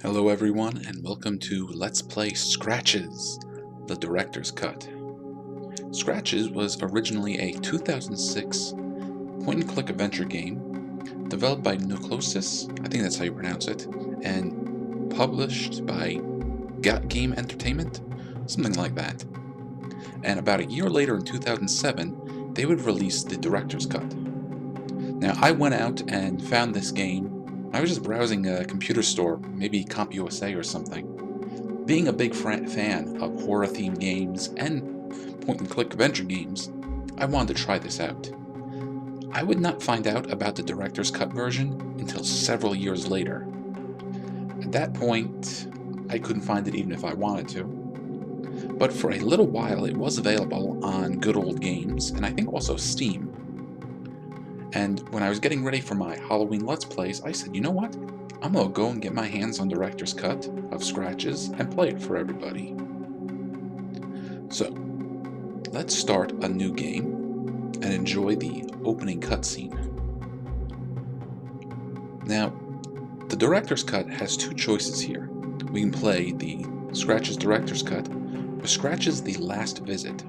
Hello everyone, and welcome to Let's Play Scratches, the Director's Cut. Scratches was originally a 2006 point-and-click adventure game developed by Nucleosys, I think that's how you pronounce it, and published by Game Entertainment, something like that. And about a year later in 2007, they would release the Director's Cut. Now, I went out and found this game. I was just browsing a computer store, maybe CompUSA or something. Being a big fan of horror-themed games and point-and-click adventure games, I wanted to try this out. I would not find out about the Director's Cut version until several years later. At that point, I couldn't find it even if I wanted to. But for a little while, it was available on Good Old Games, and I think also Steam. And when I was getting ready for my Halloween Let's Plays, I said, you know what? I'm gonna go and get my hands on Director's Cut of Scratches and play it for everybody. So, let's start a new game and enjoy the opening cutscene. Now, the Director's Cut has two choices here. We can play the Scratches Director's Cut or Scratches The Last Visit.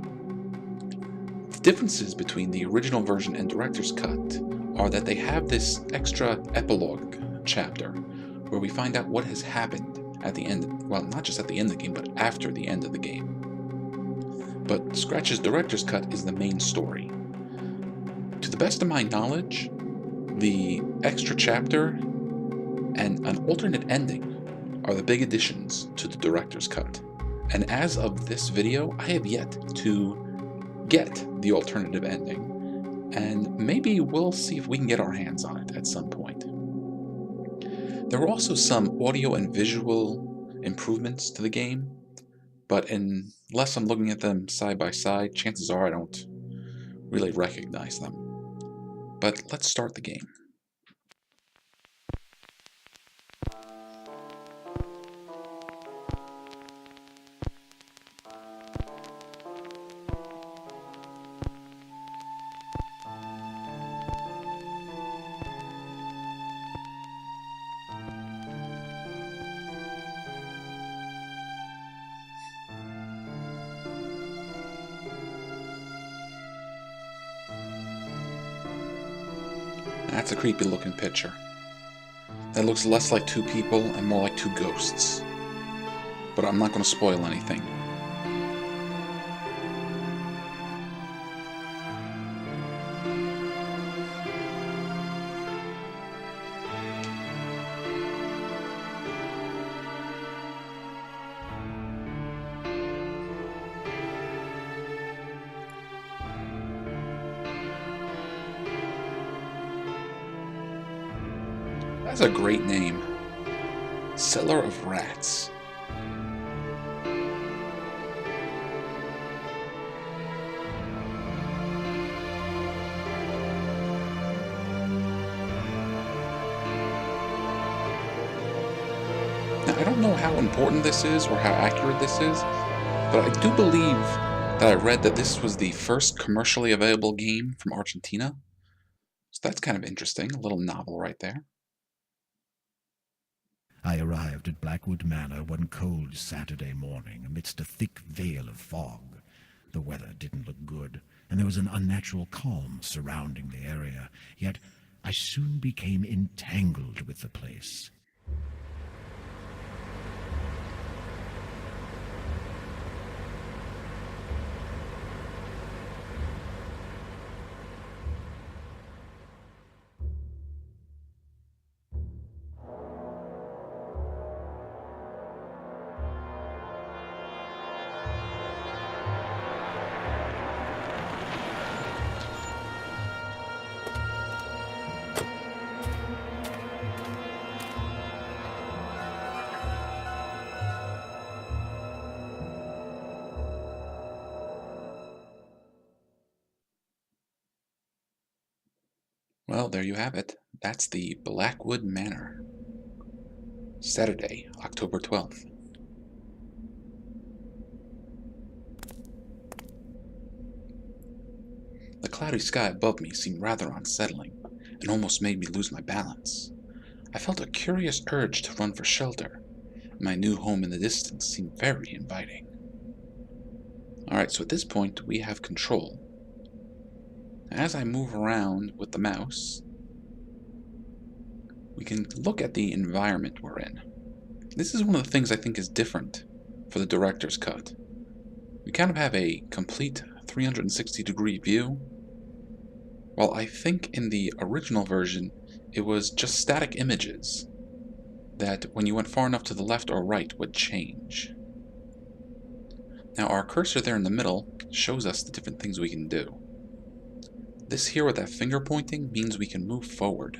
The differences between the original version and Director's Cut are that they have this extra epilogue chapter where we find out what has happened at the end, well, not just at the end of the game, but after the end of the game. But Scratch's Director's Cut is the main story. To the best of my knowledge, the extra chapter and an alternate ending are the big additions to the Director's Cut. And as of this video, I have yet to get the alternative ending, and maybe we'll see if we can get our hands on it at some point. There were also some audio and visual improvements to the game, but unless I'm looking at them side by side, chances are I don't really recognize them. But let's start the game. That's a creepy looking picture. That looks less like two people and more like two ghosts. But I'm not going to spoil anything. That's a great name. Cellar of Rats. Now, I don't know how important this is or how accurate this is, but I do believe that I read that this was the first commercially available game from Argentina. So that's kind of interesting. A little novel right there. I arrived at Blackwood Manor one cold Saturday morning amidst a thick veil of fog. The weather didn't look good, and there was an unnatural calm surrounding the area, yet I soon became entangled with the place. Well, there you have it. That's the Blackwood Manor. Saturday, October 12th. The cloudy sky above me seemed rather unsettling, and almost made me lose my balance. I felt a curious urge to run for shelter, My new home in the distance seemed very inviting. Alright, so at this point we have control. As I move around with the mouse, we can look at the environment we're in. This is one of the things I think is different for the director's cut. We kind of have a complete 360-degree view, while I think in the original version it was just static images that when you went far enough to the left or right would change. Now our cursor there in the middle shows us the different things we can do. This here with that finger pointing means we can move forward.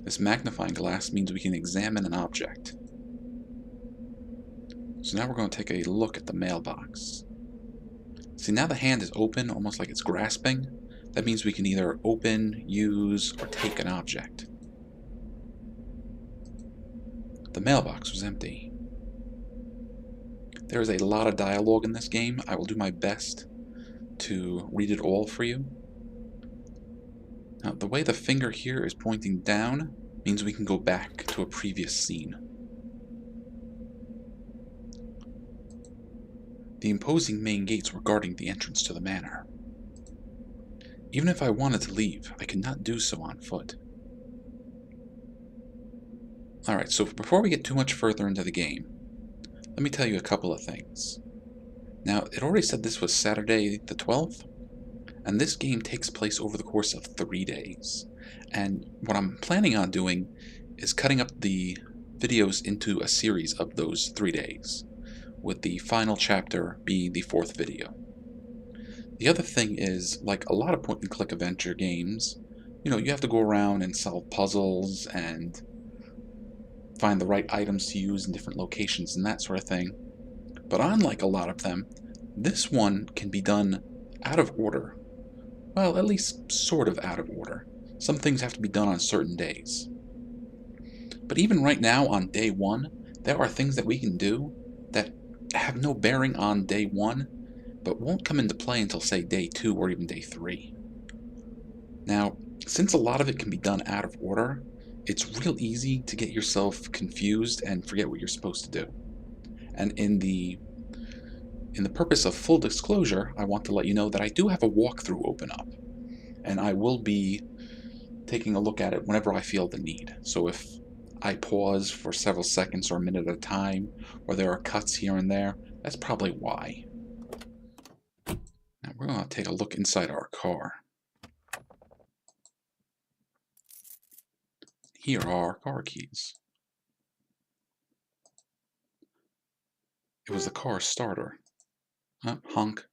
This magnifying glass means we can examine an object. So now we're going to take a look at the mailbox. See, now the hand is open, almost like it's grasping. That means we can either open, use, or take an object. The mailbox was empty. There is a lot of dialogue in this game. I will do my best to read it all for you. Now, the way the finger here is pointing down means we can go back to a previous scene. The imposing main gates were guarding the entrance to the manor. Even if I wanted to leave, I could not do so on foot. Alright, so before we get too much further into the game, let me tell you a couple of things. Now, it already said this was Saturday the 12th, and this game takes place over the course of 3 days. And what I'm planning on doing is cutting up the videos into a series of those 3 days, with the final chapter being the 4th video. The other thing is, like a lot of point-and-click adventure games, you have to go around and solve puzzles and find the right items to use in different locations and that sort of thing. But unlike a lot of them, this one can be done out of order. Well, at least sort of out of order. Some things have to be done on certain days. But even right now on day 1, there are things that we can do that have no bearing on day 1, but won't come into play until, say, day 2 or even day 3. Now, since a lot of it can be done out of order, it's real easy to get yourself confused and forget what you're supposed to do. And in the purpose of full disclosure, I want to let you know that I do have a walkthrough open up, and I will be taking a look at it whenever I feel the need. So if I pause for several seconds or a minute at a time, or there are cuts here and there, that's probably why. Now we're going to take a look inside our car. Here are our car keys. It was the car starter. Honk.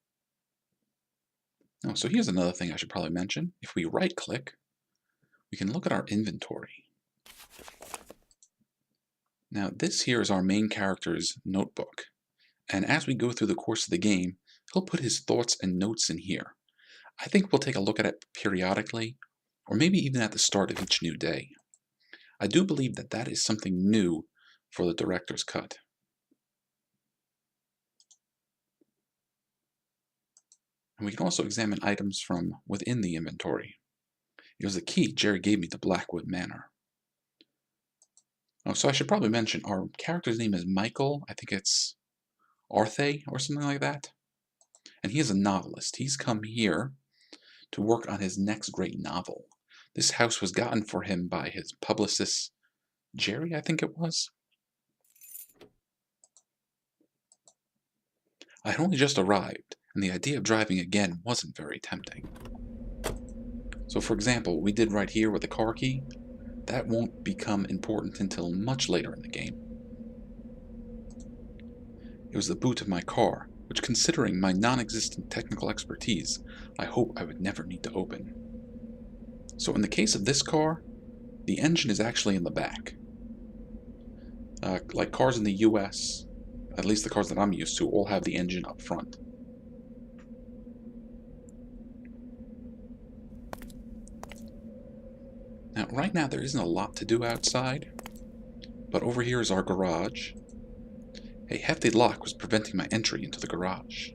Oh, so here's another thing I should probably mention. If we right-click, we can look at our inventory. Now, this here is our main character's notebook. And as we go through the course of the game, he'll put his thoughts and notes in here. I think we'll take a look at it periodically, or maybe even at the start of each new day. I do believe that that is something new for the director's cut. And we can also examine items from within the inventory. It was the key Jerry gave me to Blackwood Manor. Oh, so I should probably mention our character's name is Michael. I think it's Arthate or something like that. And he is a novelist. He's come here to work on his next great novel. This house was gotten for him by his publicist, Jerry, I think it was. I had only just arrived, and the idea of driving again wasn't very tempting. So for example, what we did right here with the car key, that won't become important until much later in the game. It was the boot of my car, which, considering my non-existent technical expertise, I hope I would never need to open. So in the case of this car, the engine is actually in the back. Like cars in the US, at least the cars that I'm used to, all have the engine up front. Now, right now there isn't a lot to do outside, but over here is our garage. A hefty lock was preventing my entry into the garage.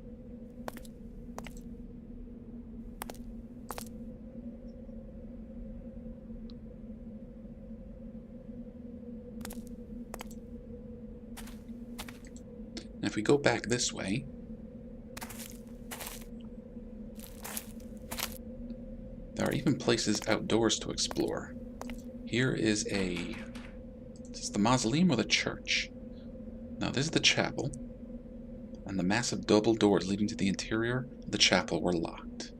if we go back this way, there are even places outdoors to explore. Here is is this the mausoleum or the church? Now this is the chapel, and the massive double doors leading to the interior of the chapel were locked.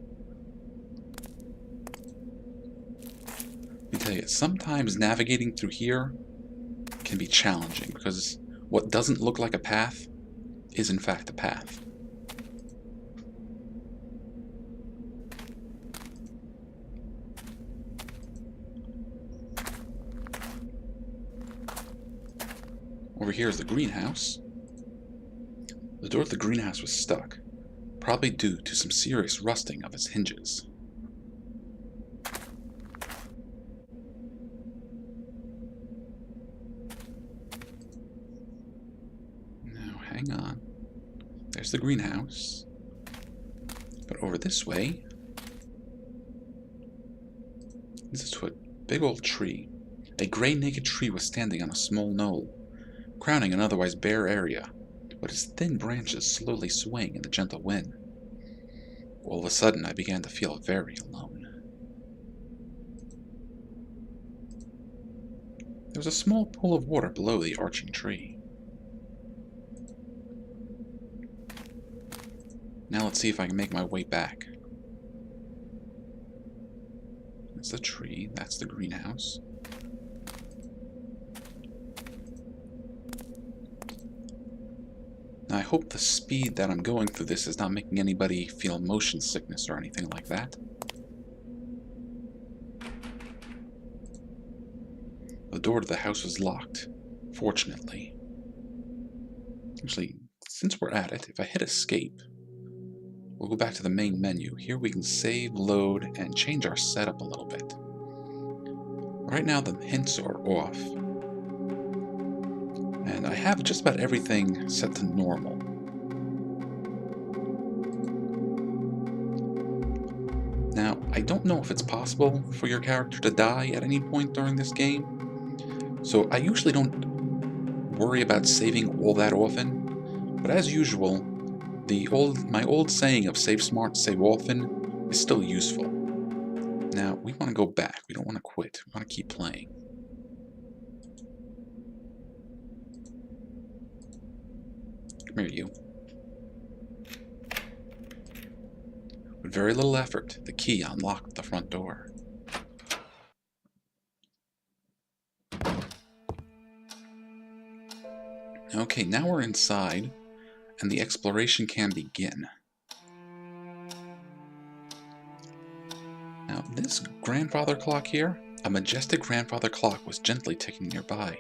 Let me tell you, sometimes navigating through here can be challenging because what doesn't look like a path is in fact a path. Over here is the greenhouse. The door of the greenhouse was stuck, probably due to some serious rusting of its hinges. Now, hang on. There's the greenhouse. But over this way, this is to a big old tree. A gray naked tree was standing on a small knoll, crowning an otherwise bare area, with its thin branches slowly swaying in the gentle wind. All of a sudden, I began to feel very alone. There was a small pool of water below the arching tree. Now let's see if I can make my way back. That's the tree, that's the greenhouse. Now I hope the speed that I'm going through this is not making anybody feel motion sickness or anything like that. The door to the house was locked, fortunately. Actually, since we're at it, if I hit escape, we'll go back to the main menu. Here we can save, load, and change our setup a little bit. Right now the hints are off, and I have just about everything set to normal. Now, I don't know if it's possible for your character to die at any point during this game, so I usually don't worry about saving all that often, but as usual, my old saying of save smart, save often is still useful. Now, we want to go back. We don't want to quit. We want to keep playing. Come here, you. With very little effort, the key unlocked the front door. Okay, now we're inside, and the exploration can begin. Now, this grandfather clock here, a majestic grandfather clock, was gently ticking nearby.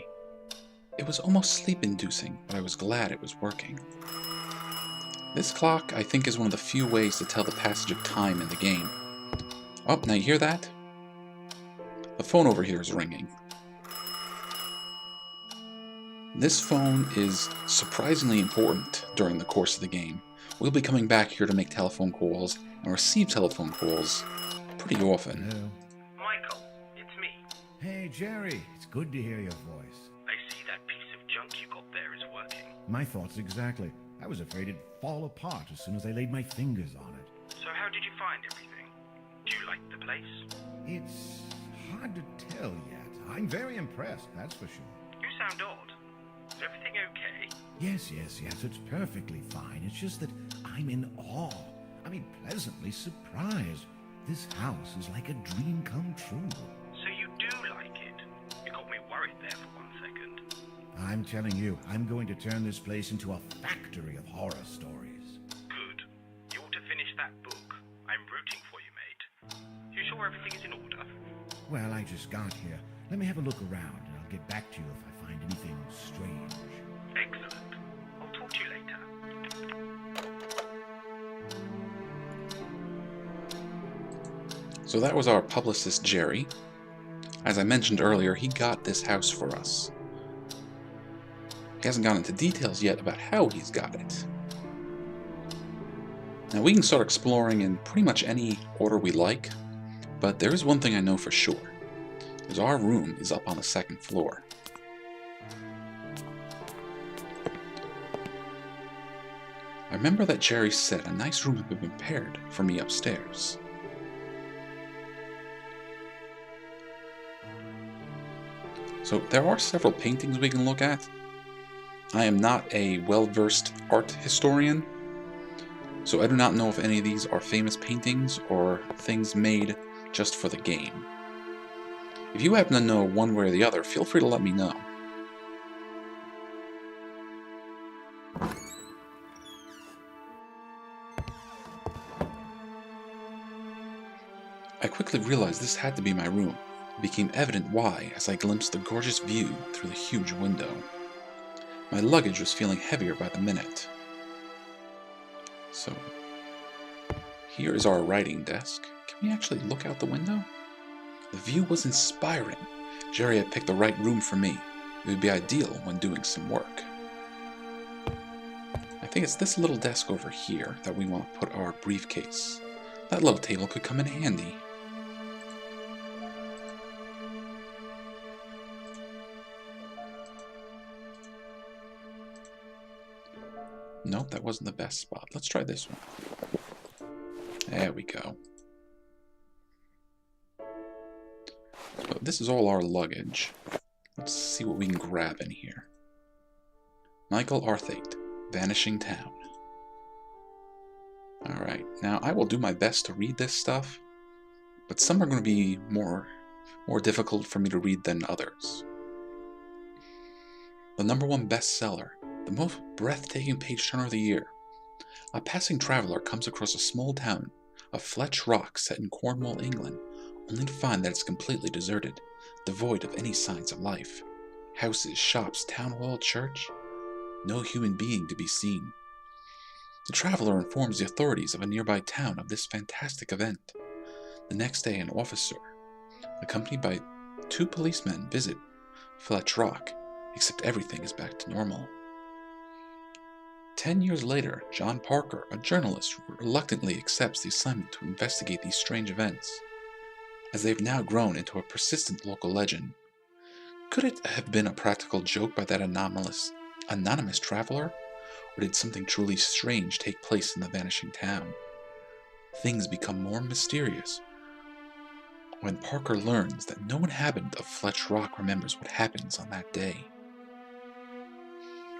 It was almost sleep-inducing, but I was glad it was working. This clock, I think, is one of the few ways to tell the passage of time in the game. Oh, now you hear that? The phone over here is ringing. This phone is surprisingly important during the course of the game. We'll be coming back here to make telephone calls and receive telephone calls pretty often. Hello. Michael, it's me. Hey, Jerry. It's good to hear your voice. I see that piece of junk you got there is working. My thoughts exactly. I was afraid it'd fall apart as soon as I laid my fingers on it. So how did you find everything? Do you like the place? It's hard to tell yet. I'm very impressed, that's for sure. You sound odd. Is everything okay? Yes, it's perfectly fine. It's just that I'm in awe. I mean, pleasantly surprised. This house is like a dream come true. So you do like it? You got me worried there for 1 second. I'm telling you, I'm going to turn this place into a factory of horror stories. Good. You ought to finish that book. I'm rooting for you, mate. You sure everything is in order? Well, I just got here. Let me have a look around, and I'll get back to you if I find anything strange. Excellent. I'll talk to you later. So that was our publicist, Jerry. As I mentioned earlier, he got this house for us. He hasn't gone into details yet about how he's got it. Now we can start exploring in pretty much any order we like, but there is one thing I know for sure, is our room is up on the 2nd floor. I remember that Jerry said a nice room had been prepared for me upstairs. So there are several paintings we can look at. I am not a well-versed art historian, so I do not know if any of these are famous paintings or things made just for the game. If you happen to know one way or the other, feel free to let me know. I quickly realized this had to be my room. It became evident why as I glimpsed the gorgeous view through the huge window. My luggage was feeling heavier by the minute. So, here is our writing desk. Can we actually look out the window? The view was inspiring. Jerry had picked the right room for me. It would be ideal when doing some work. I think it's this little desk over here that we want to put our briefcase. That little table could come in handy. Nope, that wasn't the best spot. Let's try this one. There we go. So this is all our luggage. Let's see what we can grab in here. Michael Arthate, Vanishing Town. Alright, now I will do my best to read this stuff, but some are going to be more difficult for me to read than others. The #1 bestseller, the most breathtaking page-turner of the year. A passing traveler comes across a small town of Fletch Rock set in Cornwall, England, only to find that it's completely deserted, devoid of any signs of life. Houses, shops, town hall, church, no human being to be seen. The traveler informs the authorities of a nearby town of this fantastic event. The next day, an officer, accompanied by 2 policemen, visit Fletch Rock, except everything is back to normal. 10 years later, John Parker, a journalist, reluctantly accepts the assignment to investigate these strange events, as they have now grown into a persistent local legend. Could it have been a practical joke by that anonymous traveler, or did something truly strange take place in the vanishing town? Things become more mysterious when Parker learns that no inhabitant of Fletch Rock remembers what happens on that day.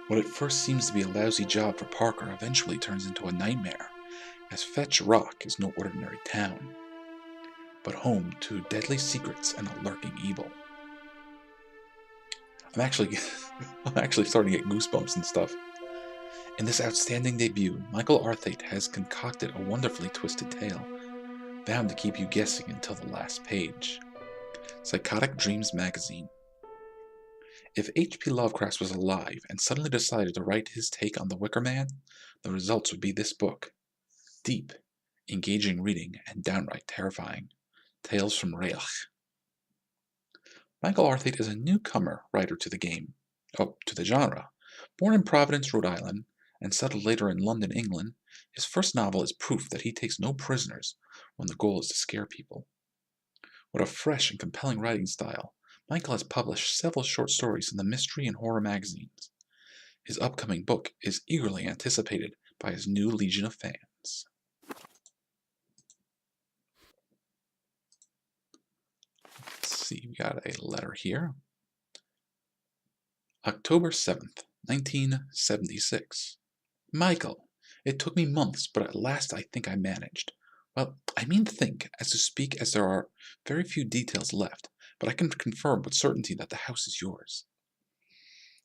What at first seems to be a lousy job for Parker eventually turns into a nightmare, as Fletch Rock is no ordinary town, but home to deadly secrets and a lurking evil. I'm actually starting to get goosebumps and stuff. In this outstanding debut, Michael Arthate has concocted a wonderfully twisted tale, bound to keep you guessing until the last page. Psychotic Dreams Magazine. If H.P. Lovecraft was alive and suddenly decided to write his take on the Wicker Man, the results would be this book. Deep, engaging reading, and downright terrifying. Tales from Raelch. Michael Arthate is a newcomer writer to the genre. Born in Providence, Rhode Island, and settled later in London, England, his first novel is proof that he takes no prisoners when the goal is to scare people. With a fresh and compelling writing style, Michael has published several short stories in the mystery and horror magazines. His upcoming book is eagerly anticipated by his new legion of fans. Let's see, we got a letter here. October 7th, 1976. Michael, it took me months, but at last I think I managed. Well, I mean think, as to speak, as there are very few details left, but I can confirm with certainty that the house is yours.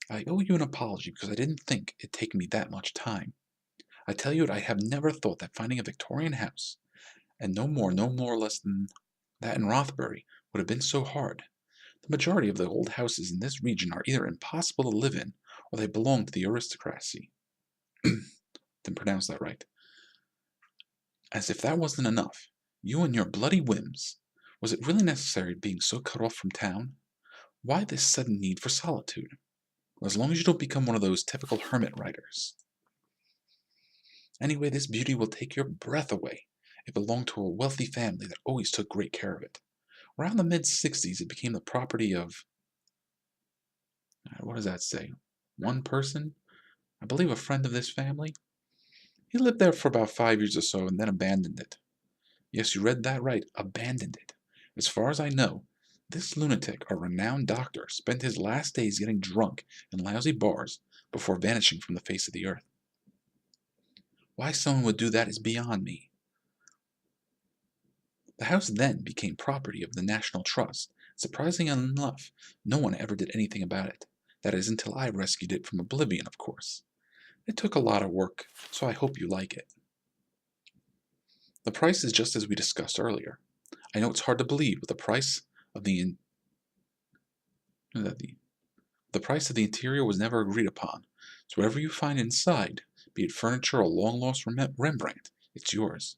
I owe you an apology because I didn't think it'd take me that much time. I tell you I have never thought that finding a Victorian house, and no more or less than that in Rothbury, would have been so hard. The majority of the old houses in this region are either impossible to live in, or they belong to the aristocracy. Didn't pronounce that right. As if that wasn't enough, you and your bloody whims. Was it really necessary being so cut off from town? Why this sudden need for solitude? Well, as long as you don't become one of those typical hermit writers. Anyway, this beauty will take your breath away. It belonged to a wealthy family that always took great care of it. Around the mid-60s, it became the property of, what does that say? One person? I believe a friend of this family. He lived there for about 5 years or so and then abandoned it. Yes, you read that right, abandoned it. As far as I know, this lunatic, a renowned doctor, spent his last days getting drunk in lousy bars before vanishing from the face of the earth. Why someone would do that is beyond me. The house then became property of the National Trust. Surprisingly enough, no one ever did anything about it. That is, until I rescued it from oblivion, of course. It took a lot of work, so I hope you like it. The price is just as we discussed earlier. I know it's hard to believe, but the price of the interior was never agreed upon. So whatever you find inside, be it furniture or long-lost Rembrandt, it's yours.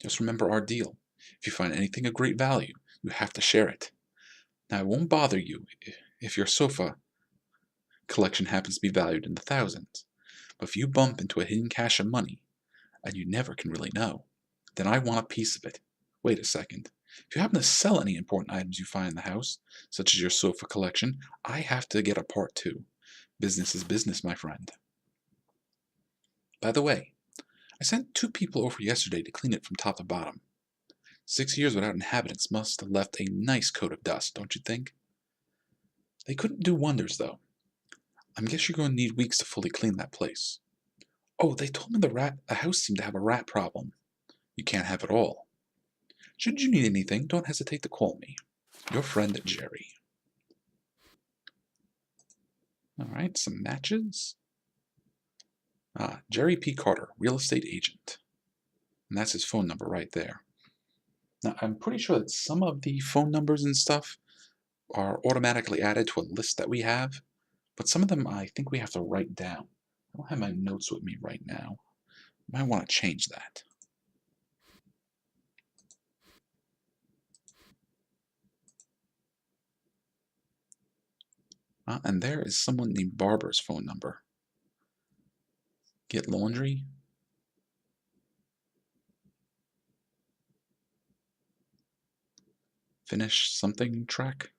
Just remember our deal. If you find anything of great value, you have to share it. Now, it won't bother you if your sofa collection happens to be valued in the thousands. But if you bump into a hidden cache of money, and you never can really know, then I want a piece of it. Wait a second. If you happen to sell any important items you find in the house, such as your sofa collection, I have to get a part too. Business is business, my friend. By the way, I sent 2 people over yesterday to clean it from top to bottom. 6 years without inhabitants must have left a nice coat of dust, don't you think? They couldn't do wonders, though. I guess you're going to need weeks to fully clean that place. Oh, they told me the house seemed to have a rat problem. You can't have it all. Should you need anything, don't hesitate to call me. Your friend, Jerry. Alright, some matches. Jerry P. Carter, real estate agent. And that's his phone number right there. Now, I'm pretty sure that some of the phone numbers and stuff are automatically added to a list that we have, but some of them I think we have to write down. I don't have my notes with me right now. I might want to change that. And there is someone named Barbara's phone number. Get laundry. Finish something track.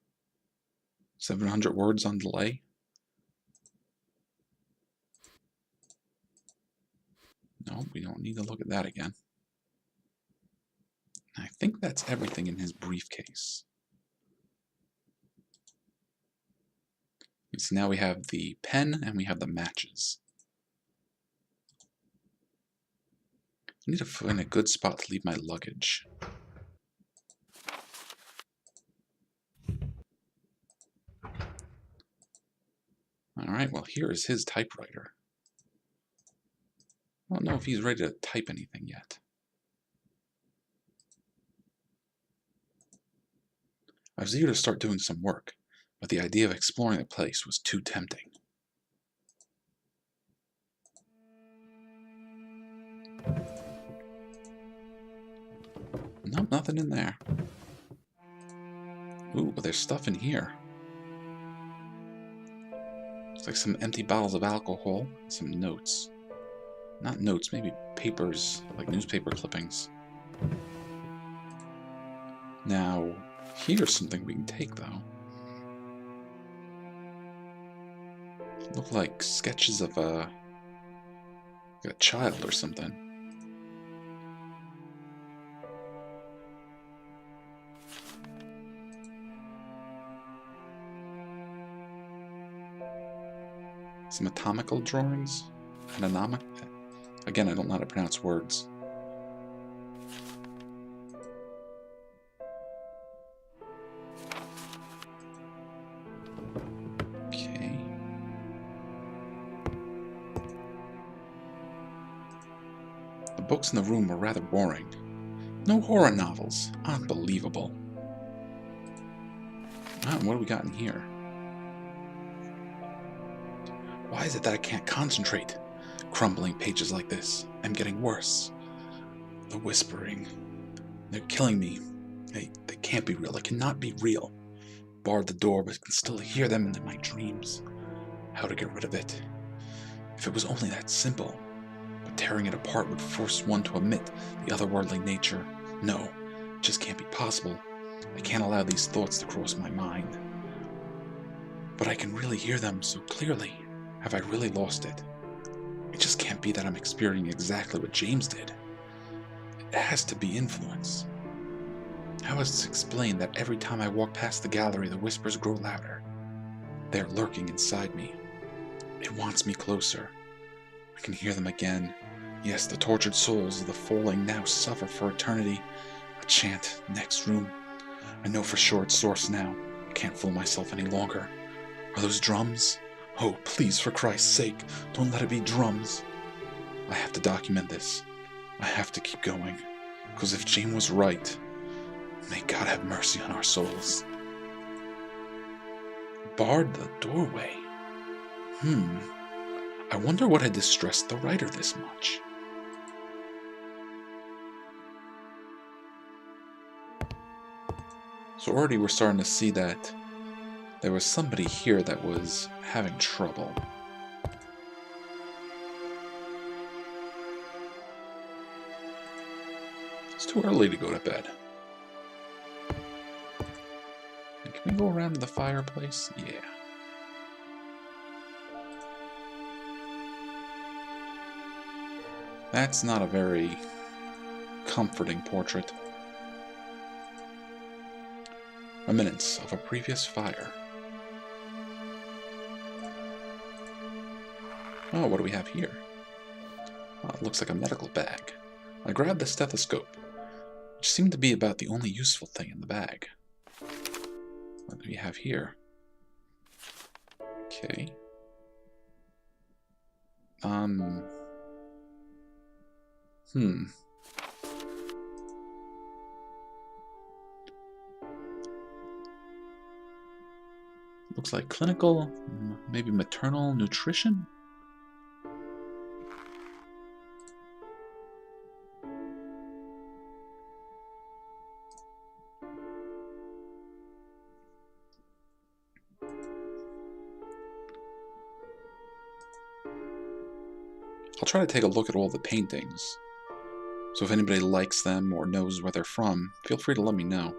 700 words on delay. No, we don't need to look at that again. I think that's everything in his briefcase. So now we have the pen and we have the matches. I need to find a good spot to leave my luggage. Alright, well here is his typewriter. I don't know if he's ready to type anything yet. I was eager to start doing some work, but the idea of exploring the place was too tempting. Nope, nothing in there. Ooh, but there's stuff in here. It's like some empty bottles of alcohol, some notes. Not notes, maybe papers, like newspaper clippings. Now, here's something we can take, though. Look like sketches of a child or something. Some anatomical drawings? Anatomic? Again, I don't know how to pronounce words. Okay. The books in the room were rather boring. No horror novels. Unbelievable. What do we got in here? Why is it that I can't concentrate? Crumbling pages like this. I'm getting worse. The whispering. They're killing me. They can't be real. They cannot be real. Barred the door, but can still hear them in my dreams. How to get rid of it? If it was only that simple. But tearing it apart would force one to admit the otherworldly nature. No, it just can't be possible. I can't allow these thoughts to cross my mind. But I can really hear them so clearly. Have I really lost it? I It just can't be that I'm experiencing exactly what James did. It has to be influence. How is it explained that every time I walk past the gallery, the whispers grow louder? They are lurking inside me. It wants me closer. I can hear them again. Yes, the tortured souls of the falling now suffer for eternity. A chant, next room. I know for sure its source now. I can't fool myself any longer. Are those drums? Oh, please, for Christ's sake, don't let it be drums. I have to document this. I have to keep going. Because if James was right, may God have mercy on our souls. Barred the doorway. I wonder what had distressed the writer this much. So already we're starting to see that there was somebody here that was having trouble. It's too early to go to bed. And can we go around to the fireplace? Yeah. That's not a very comforting portrait. Remnants of a previous fire. Oh, what do we have here? Oh, it looks like a medical bag. I grabbed the stethoscope, which seemed to be about the only useful thing in the bag. What do we have here? Okay. Looks like clinical, maybe maternal nutrition? I'll try to take a look at all the paintings. So if anybody likes them or knows where they're from, feel free to let me know.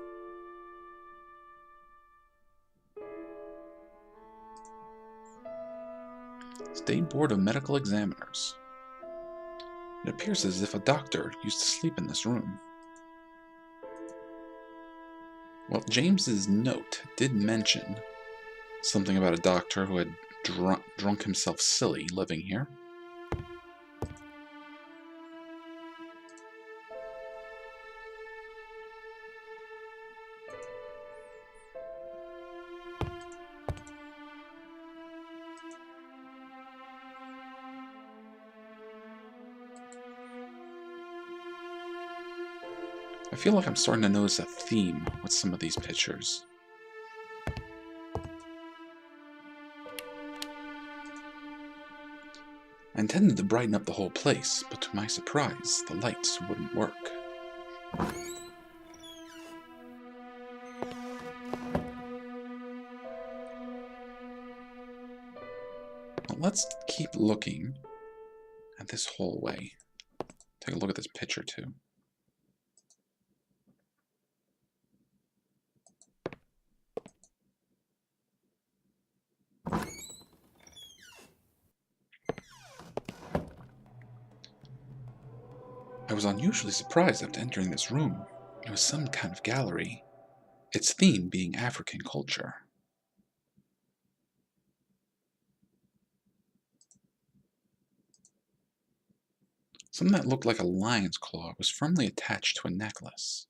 State Board of Medical Examiners. It appears as if a doctor used to sleep in this room. Well, James's note did mention something about a doctor who had drunk himself silly living here. I feel like I'm starting to notice a theme with some of these pictures. I intended to brighten up the whole place, but to my surprise, the lights wouldn't work. Well, let's keep looking at this hallway. Take a look at this picture too. I was unusually surprised after entering this room. It was some kind of gallery, its theme being African culture. Something that looked like a lion's claw was firmly attached to a necklace.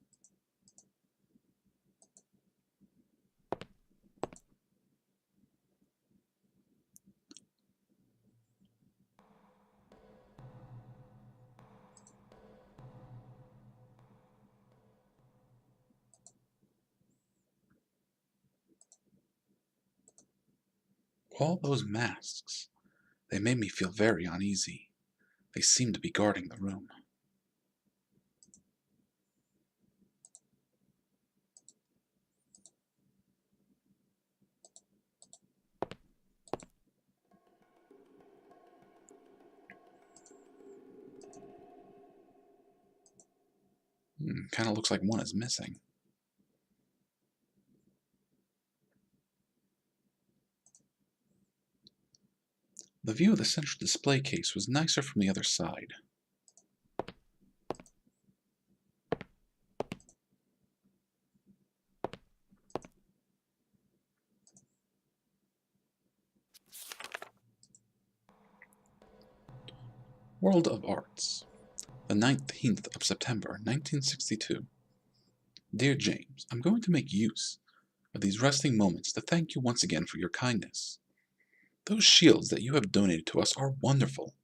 All those masks, they made me feel very uneasy. They seemed to be guarding the room. Kind of looks like one is missing. The view of the central display case was nicer from the other side. World of Arts, the 19th of September, 1962. Dear James, I'm going to make use of these resting moments to thank you once again for your kindness. Those shields that you have donated to us are wonderful.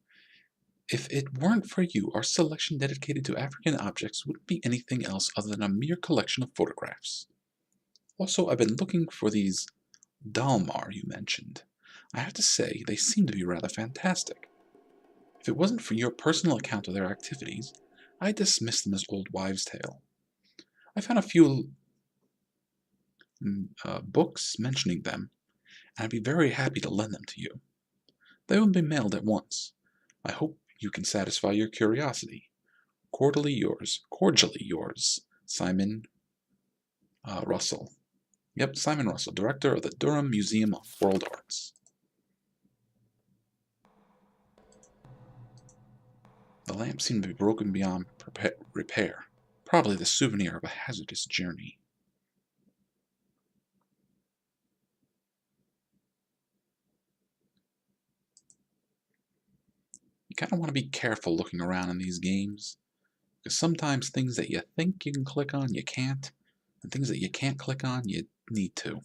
If it weren't for you, our selection dedicated to African objects wouldn't be anything else other than a mere collection of photographs. Also, I've been looking for these Dalmar you mentioned. I have to say, they seem to be rather fantastic. If it wasn't for your personal account of their activities, I'd dismiss them as old wives' tale. I found a few books mentioning them, and I'd be very happy to lend them to you. They will be mailed at once. I hope you can satisfy your curiosity. Cordially yours, Simon Russell. Yep, Simon Russell, director of the Durham Museum of World Arts. The lamp seemed to be broken beyond repair, probably the souvenir of a hazardous journey. You kind of want to be careful looking around in these games, because sometimes things that you think you can click on, you can't, and things that you can't click on, you need to.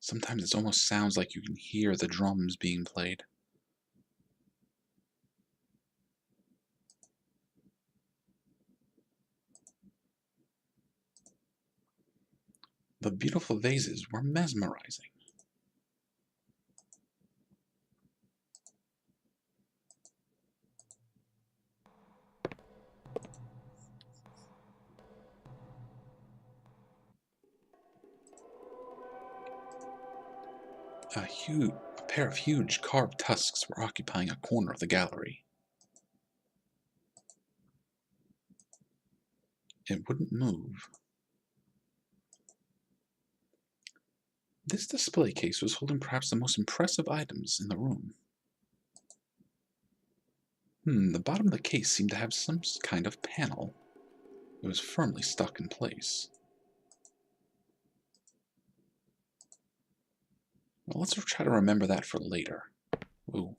Sometimes it almost sounds like you can hear the drums being played. The beautiful vases were mesmerizing. A pair of huge carved tusks were occupying a corner of the gallery. It wouldn't move. This display case was holding perhaps the most impressive items in the room. The bottom of the case seemed to have some kind of panel. It was firmly stuck in place. Well, let's try to remember that for later. Ooh.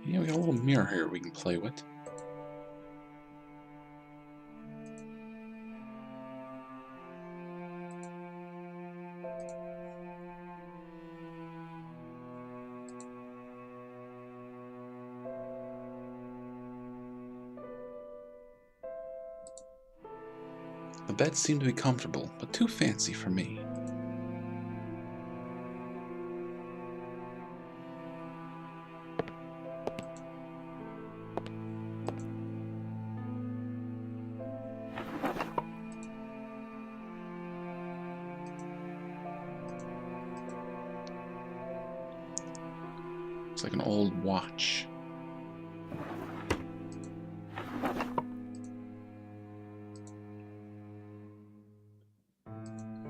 Yeah, we got a little mirror here we can play with. The bed seemed to be comfortable, but too fancy for me. It's like an old watch.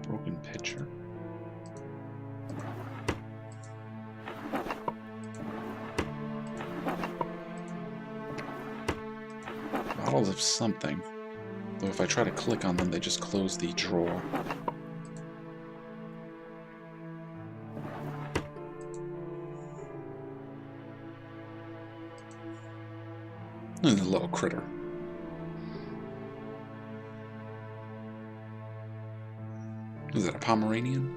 Broken pitcher. Bottles of something. Though if I try to click on them, they just close the drawer. Look at the little critter. Is that a Pomeranian?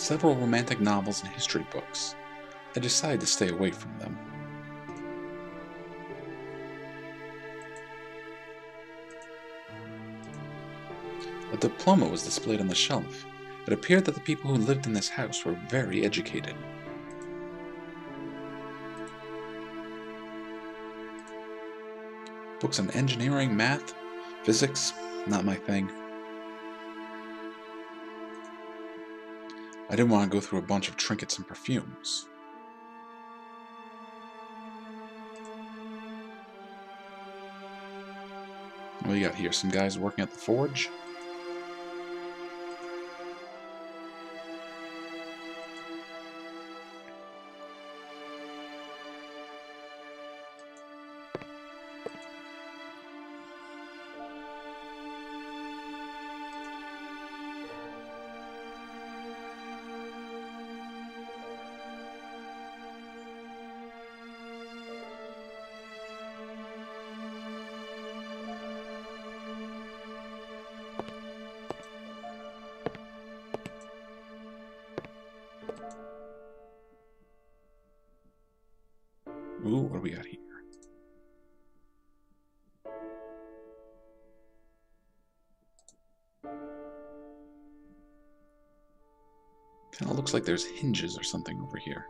several romantic novels and history books. I decided to stay away from them. A diploma was displayed on the shelf. It appeared that the people who lived in this house were very educated. Books on engineering, math, physics, not my thing. I didn't want to go through a bunch of trinkets and perfumes. What do you got here? Some guys working at the forge? Ooh, what do we got here? Kinda looks like there's hinges or something over here.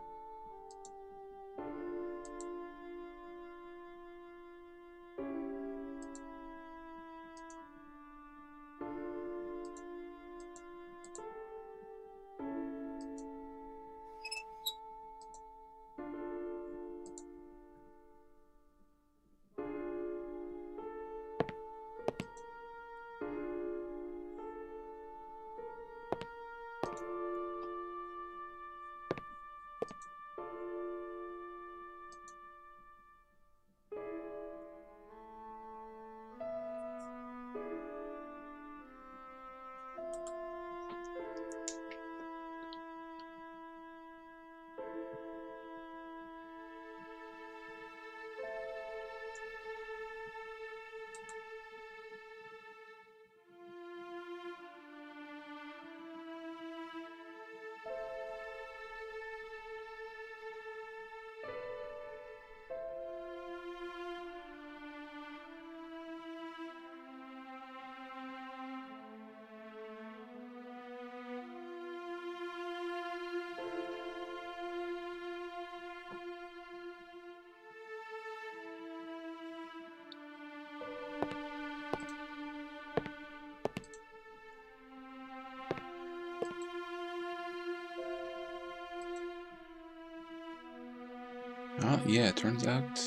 Yeah, it turns out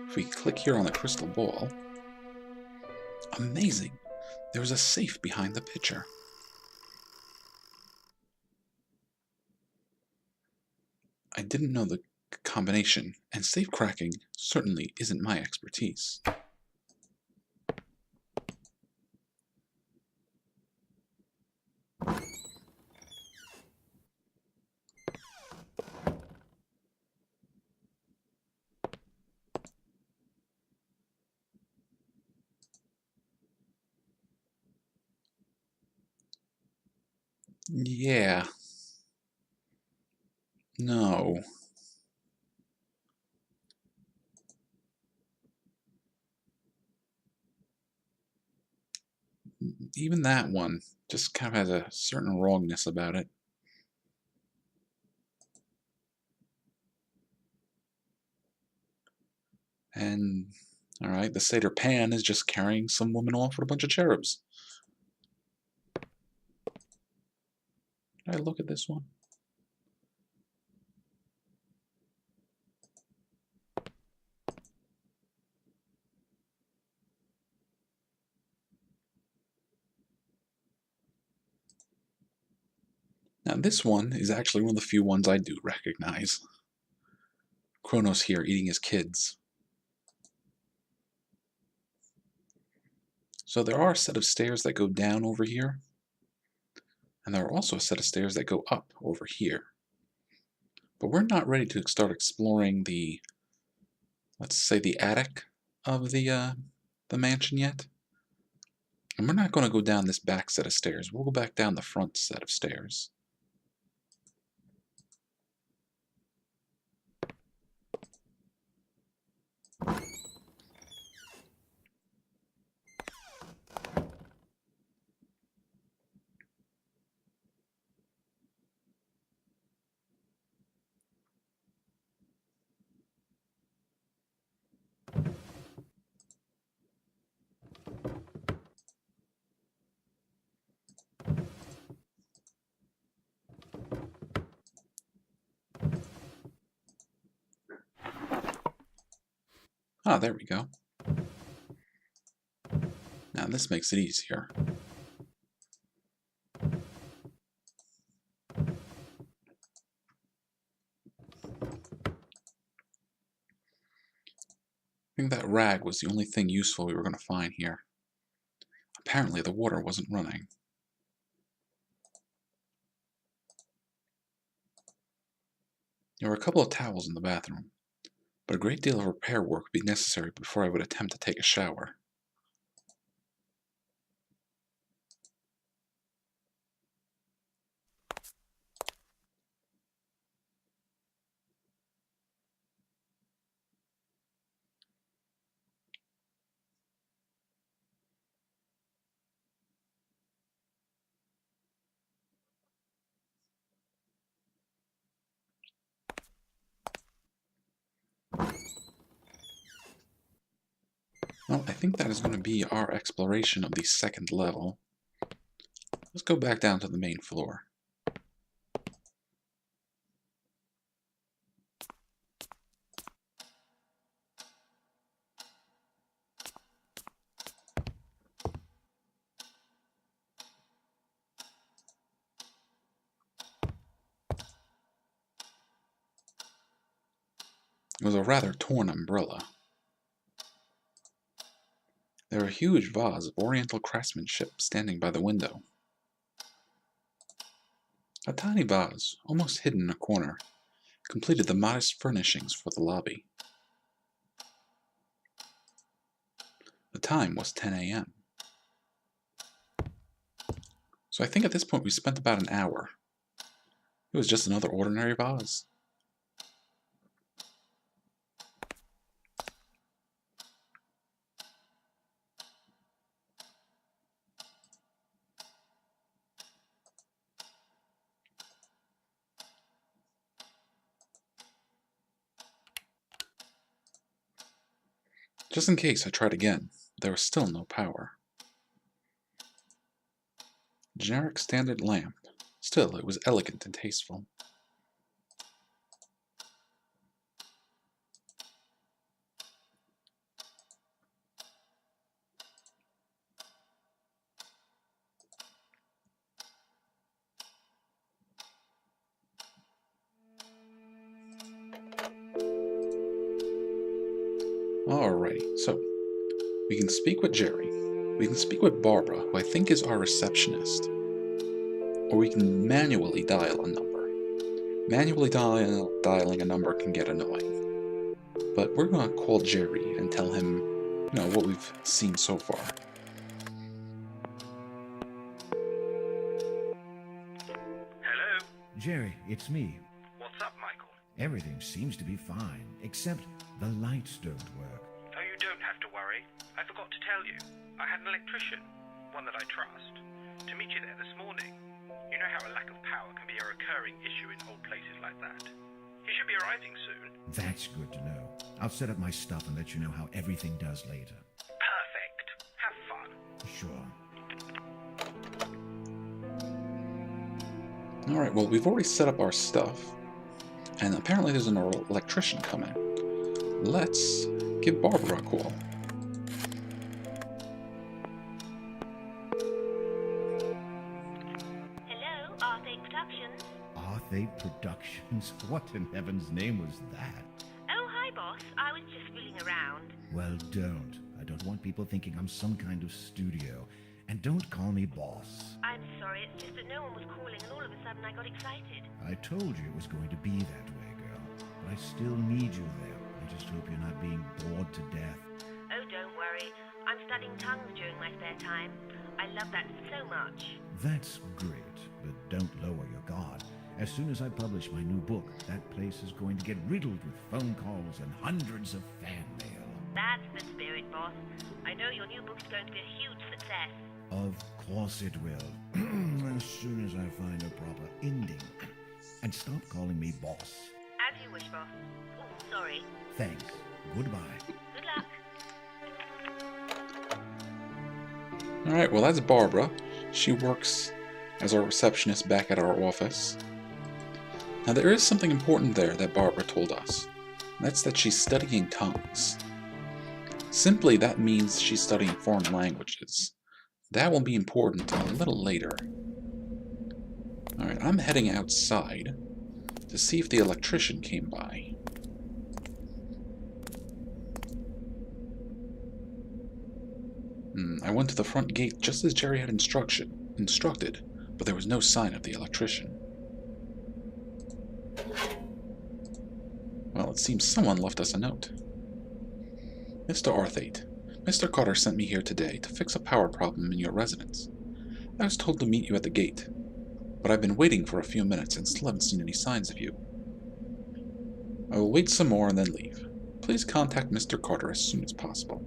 if we click here on the crystal ball, amazing! There's a safe behind the picture. I didn't know the combination, and safe cracking certainly isn't my expertise. Yeah. No. Even that one just kind of has a certain wrongness about it. And, alright, the satyr Pan is just carrying some woman off with a bunch of cherubs. Did I look at this one? Now this one is actually one of the few ones I do recognize. Kronos here eating his kids. So there are a set of stairs that go down over here, and there are also a set of stairs that go up over here. But we're not ready to start exploring the, let's say, the attic of the mansion yet. And we're not going to go down this back set of stairs. We'll go back down the front set of stairs. Ah, there we go. Now this makes it easier. I think that rag was the only thing useful we were going to find here. Apparently the water wasn't running. There were a couple of towels in the bathroom, but a great deal of repair work would be necessary before I would attempt to take a shower. Well, I think that is going to be our exploration of the second level. Let's go back down to the main floor. It was a rather torn umbrella. There were a huge vase of oriental craftsmanship standing by the window. A tiny vase, almost hidden in a corner, completed the modest furnishings for the lobby. The time was 10 a.m. So I think at this point we spent about an hour. It was just another ordinary vase. Just in case I tried again, there was still no power. Generic standard lamp. Still, it was elegant and tasteful. Alrighty, so we can speak with Jerry. We can speak with Barbara, who I think is our receptionist. Or we can manually dial a number. Manually dialing a number can get annoying. But we're going to call Jerry and tell him, what we've seen so far. Hello? Jerry, it's me. What's up, Michael? Everything seems to be fine, except the lights don't work. Oh, you don't have to worry. I forgot to tell you. I had an electrician, one that I trust, to meet you there this morning. You know how a lack of power can be a recurring issue in old places like that. He should be arriving soon. That's good to know. I'll set up my stuff and let you know how everything does later. Perfect. Have fun. Sure. Alright, well, we've already set up our stuff. And apparently there's an electrician coming. Let's give Barbara a call. Hello, Arthate Productions. Arthate Productions? What in heaven's name was that? Oh, hi, boss. I was just fooling around. Well, don't. I don't want people thinking I'm some kind of studio. And don't call me boss. I'm sorry, it's just that no one was calling and all of a sudden I got excited. I told you it was going to be that way, girl. But I still need you there. I just hope you're not being bored to death. Oh, don't worry. I'm studying tongues during my spare time. I love that so much. That's great, but don't lower your guard. As soon as I publish my new book, that place is going to get riddled with phone calls and hundreds of fan mail. That's the spirit, boss. I know your new book's going to be a huge success. Of course it will. As soon as I find a proper ending. And stop calling me boss. As you wish, boss. Oh, sorry. Thanks. Goodbye. Good luck. Alright, well, that's Barbara. She works as our receptionist back at our office. Now, there is something important there that Barbara told us. That's that she's studying tongues. Simply, that means she's studying foreign languages. That will be important a little later. Alright, I'm heading outside to see if the electrician came by. I went to the front gate just as Jerry had instructed, but there was no sign of the electrician. Well, it seems someone left us a note. Mr. Arthate, Mr. Carter sent me here today to fix a power problem in your residence. I was told to meet you at the gate, but I've been waiting for a few minutes and still haven't seen any signs of you. I will wait some more and then leave. Please contact Mr. Carter as soon as possible.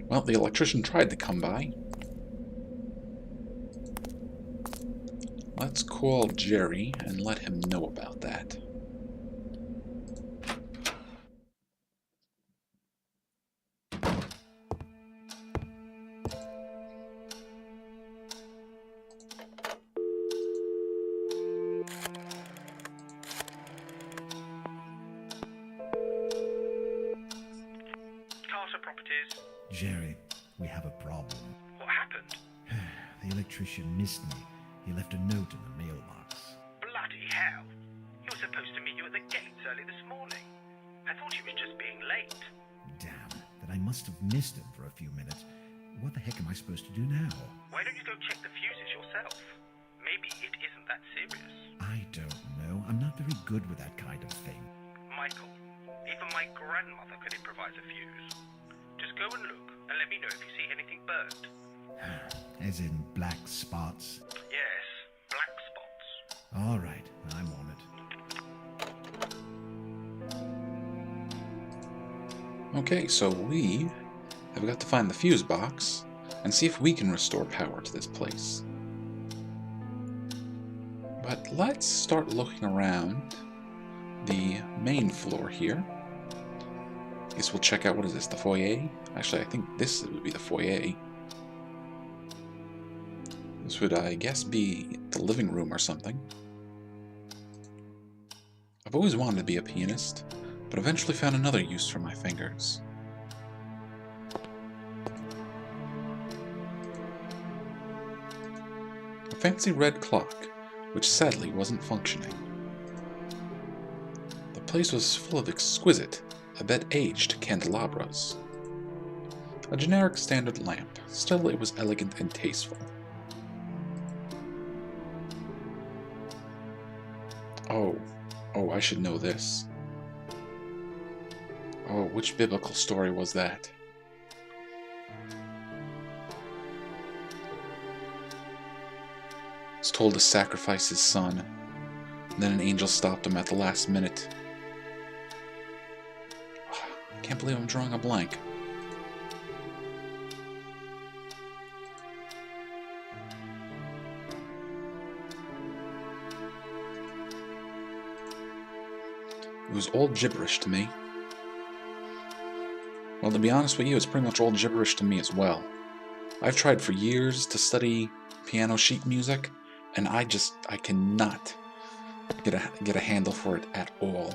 Well, the electrician tried to come by. Let's call Jerry and let him know about that. Jerry, we have a problem. What happened? The electrician missed me. He left a note in the mailbox. Bloody hell. He was supposed to meet you at the gates early this morning. I thought he was just being late. Damn, that I must have missed him for a few minutes. What the heck am I supposed to do now? Why don't you go check the fuses yourself? Maybe it isn't that serious. I don't know. I'm not very good with that kind of thing. Michael, even my grandmother could improvise a fuse. Just go and look, and let me know if you see anything burned. As in black spots? Yes, black spots. All right, I'm on it. Okay, so we have got to find the fuse box and see if we can restore power to this place. But let's start looking around the main floor here. Guess we'll check out, what is this, the foyer? Actually, I think this would be the foyer. This would, I guess, be the living room or something. I've always wanted to be a pianist, but eventually found another use for my fingers. A fancy red clock, which sadly wasn't functioning. The place was full of exquisite, a bit aged candelabras. A generic standard lamp, still it was elegant and tasteful. Oh, I should know this. Oh, which biblical story was that? He was told to sacrifice his son, and then an angel stopped him at the last minute. I can't believe I'm drawing a blank. It was all gibberish to me. Well, to be honest with you, it's pretty much all gibberish to me as well. I've tried for years to study piano sheet music, and I cannot get a handle for it at all.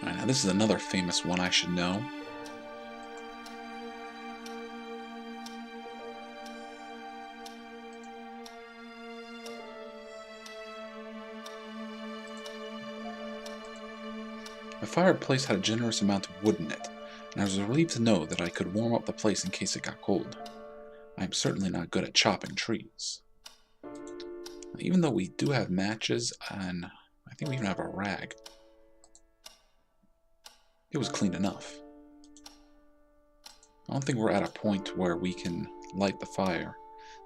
Alright, now this is another famous one I should know. The fireplace had a generous amount of wood in it, and I was relieved to know that I could warm up the place in case it got cold. I am certainly not good at chopping trees. Even though we do have matches, and I think we even have a rag. It was clean enough. I don't think we're at a point where we can light the fire.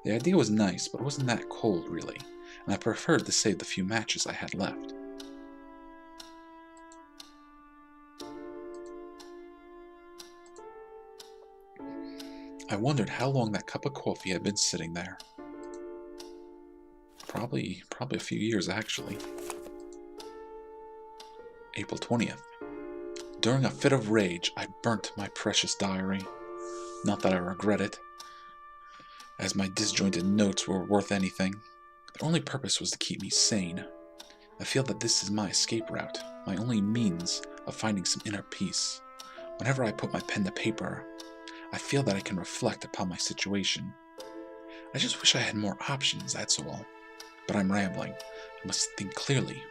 The idea was nice, but it wasn't that cold really, and I preferred to save the few matches I had left. I wondered how long that cup of coffee had been sitting there. Probably a few years actually. April 20th. During a fit of rage, I burnt my precious diary. Not that I regret it, as my disjointed notes were worth anything. Their only purpose was to keep me sane. I feel that this is my escape route, my only means of finding some inner peace. Whenever I put my pen to paper, I feel that I can reflect upon my situation. I just wish I had more options, that's all. But I'm rambling. I must think clearly.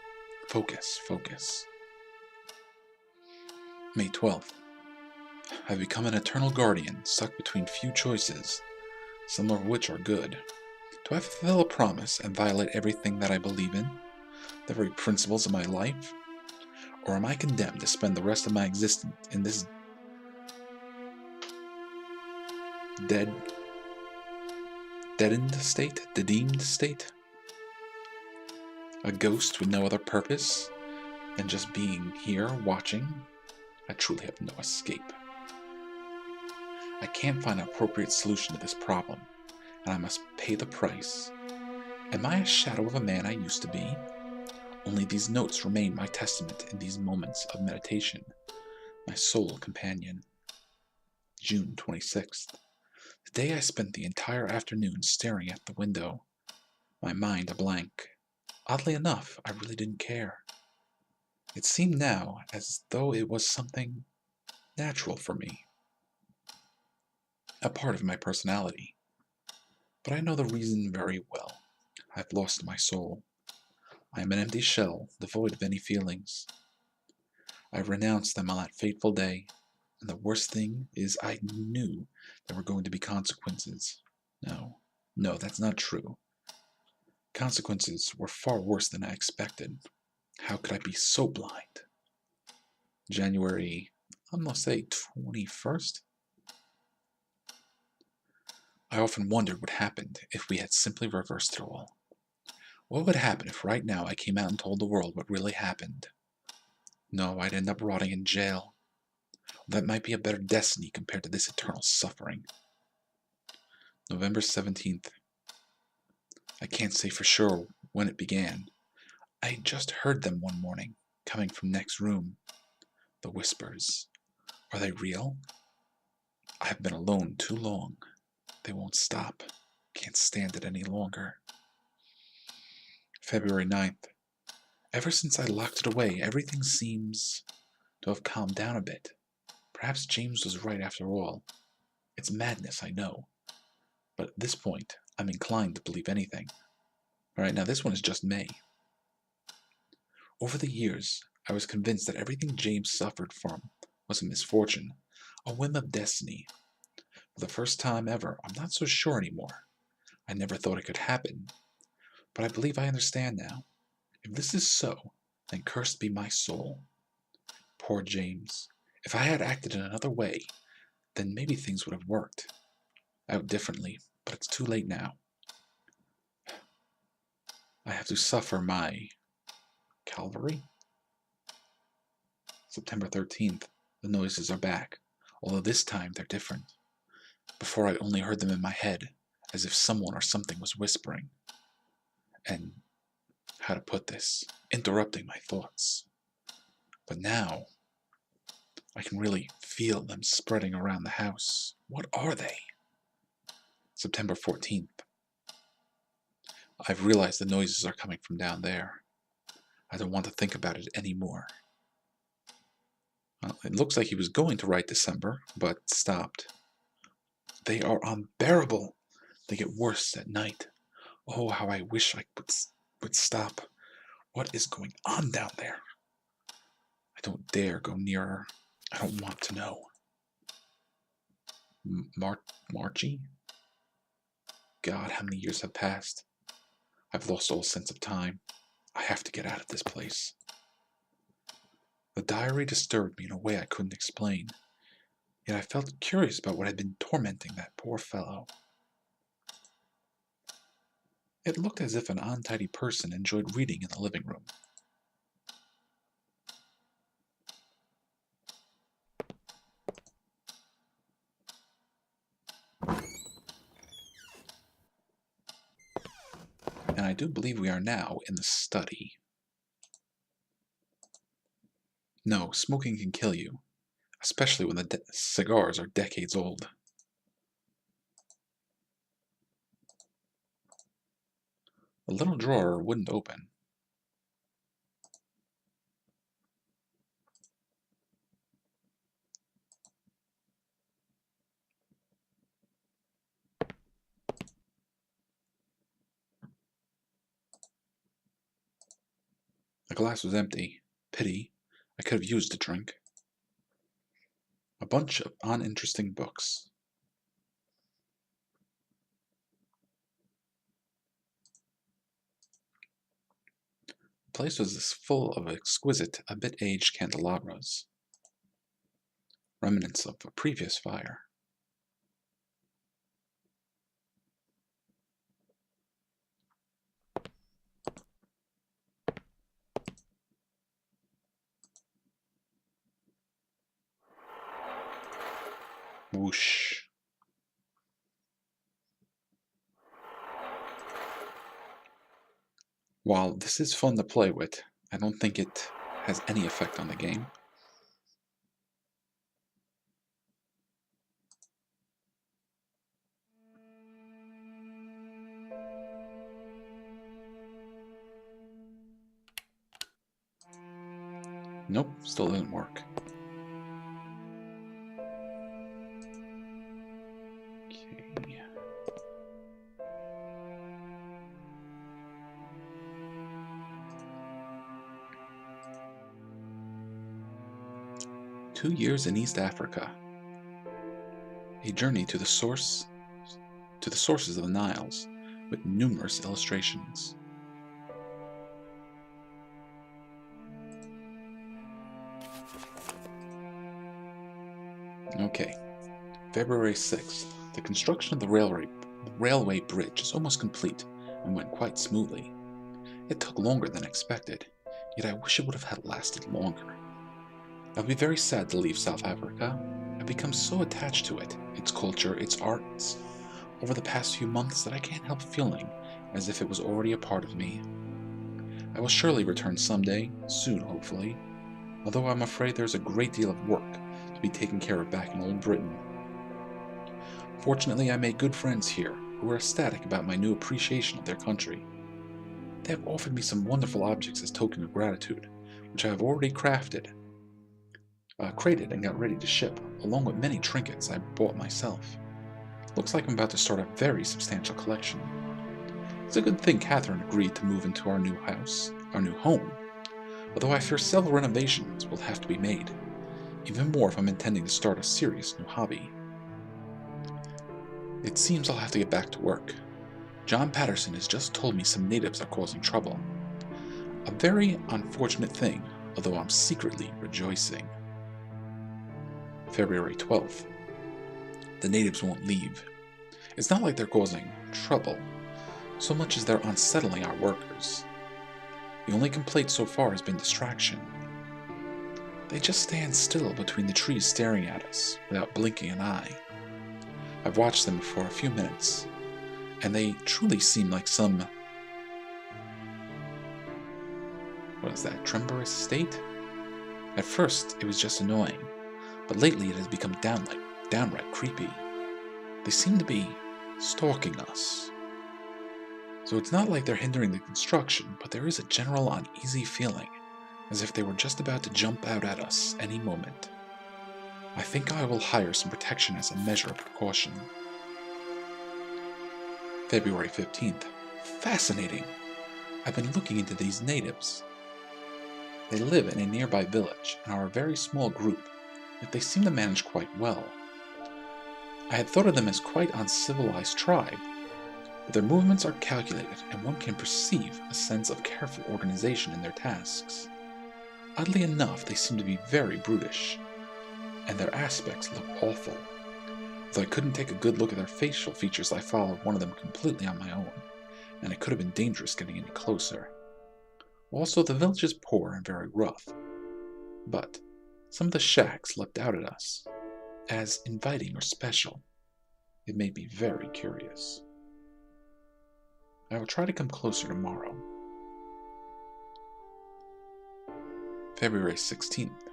Focus, focus. May 12th. I've become an eternal guardian, stuck between few choices, some of which are good. Do I fulfill a promise and violate everything that I believe in, the very principles of my life? Or am I condemned to spend the rest of my existence in this deadened state? A ghost with no other purpose than just being here, watching? I truly have no escape. I can't find an appropriate solution to this problem, and I must pay the price. Am I a shadow of a man I used to be? Only these notes remain my testament in these moments of meditation, my sole companion. June 26th. Today I spent the entire afternoon staring at the window, my mind a blank. Oddly enough, I really didn't care. It seemed now as though it was something natural for me, a part of my personality. But I know the reason very well. I've lost my soul. I am an empty shell, devoid of any feelings. I renounced them on that fateful day, and the worst thing is I knew there were going to be consequences. No, that's not true. Consequences were far worse than I expected. How could I be so blind? January, I'm going to say 21st? I often wondered what happened if we had simply reversed it all. What would happen if right now I came out and told the world what really happened? No, I'd end up rotting in jail. That might be a better destiny compared to this eternal suffering. November 17th. I can't say for sure when it began. I just heard them one morning, coming from next room. The whispers. Are they real? I've been alone too long. They won't stop. Can't stand it any longer. February 9th. Ever since I locked it away, everything seems to have calmed down a bit. Perhaps James was right after all. It's madness, I know. But at this point, I'm inclined to believe anything. Alright, now this one is just May. Over the years, I was convinced that everything James suffered from was a misfortune, a whim of destiny. For the first time ever, I'm not so sure anymore. I never thought it could happen. But I believe I understand now. If this is so, then cursed be my soul. Poor James. If I had acted in another way, then maybe things would have worked out differently, but it's too late now. I have to suffer my Calvary? September 13th. The noises are back, although this time they're different. Before I only heard them in my head, as if someone or something was whispering. And, how to put this, interrupting my thoughts. But now, I can really feel them spreading around the house. What are they? September 14th. I've realized the noises are coming from down there. I don't want to think about it anymore. Well, it looks like he was going to write December, but stopped. They are unbearable. They get worse at night. Oh, how I wish I would stop. What is going on down there? I don't dare go nearer. I don't want to know. Marchie? God, how many years have passed? I've lost all sense of time. I have to get out of this place. The diary disturbed me in a way I couldn't explain. Yet I felt curious about what had been tormenting that poor fellow. It looked as if an untidy person enjoyed reading in the living room. And I do believe we are now in the study. No, smoking can kill you, especially when the cigars are decades old. The little drawer wouldn't open. The glass was empty. Pity. I could have used a drink. A bunch of uninteresting books. The place was full of exquisite, a bit aged candelabras, remnants of a previous fire. Whoosh. While this is fun to play with, I don't think it has any effect on the game. Nope, still doesn't work. Okay. "2 years in East Africa. A journey to the sources of the Niles, with numerous illustrations." Okay. February 6th. The construction of the railway bridge is almost complete and went quite smoothly. It took longer than expected, yet I wish it would have had lasted longer. I would be very sad to leave South Africa. I've become so attached to it, its culture, its arts, over the past few months that I can't help feeling as if it was already a part of me. I will surely return someday, soon hopefully, although I'm afraid there's a great deal of work to be taken care of back in Old Britain. Fortunately, I made good friends here who were ecstatic about my new appreciation of their country. They have offered me some wonderful objects as token of gratitude, which I have already crated and got ready to ship, along with many trinkets I bought myself. Looks like I'm about to start a very substantial collection. It's a good thing Catherine agreed to move into our new home, although I fear several renovations will have to be made, even more if I'm intending to start a serious new hobby. It seems I'll have to get back to work. John Patterson has just told me some natives are causing trouble. A very unfortunate thing, although I'm secretly rejoicing. February 12th. The natives won't leave. It's not like they're causing trouble, so much as they're unsettling our workers. The only complaint so far has been distraction. They just stand still between the trees staring at us, without blinking an eye. I've watched them for a few minutes, and they truly seem like some... what is that, tremorous state? At first, it was just annoying, but lately it has become downright creepy. They seem to be stalking us. So it's not like they're hindering the construction, but there is a general uneasy feeling, as if they were just about to jump out at us any moment. I think I will hire some protection as a measure of precaution. February 15th. Fascinating! I've been looking into these natives. They live in a nearby village and are a very small group, yet they seem to manage quite well. I had thought of them as quite uncivilized tribe, but their movements are calculated and one can perceive a sense of careful organization in their tasks. Oddly enough, they seem to be very brutish, and their aspects look awful. Though I couldn't take a good look at their facial features, I followed one of them completely on my own, and it could have been dangerous getting any closer. Also, the village is poor and very rough, but some of the shacks looked out at us as inviting or special. It made me very curious. I will try to come closer tomorrow. February 16th.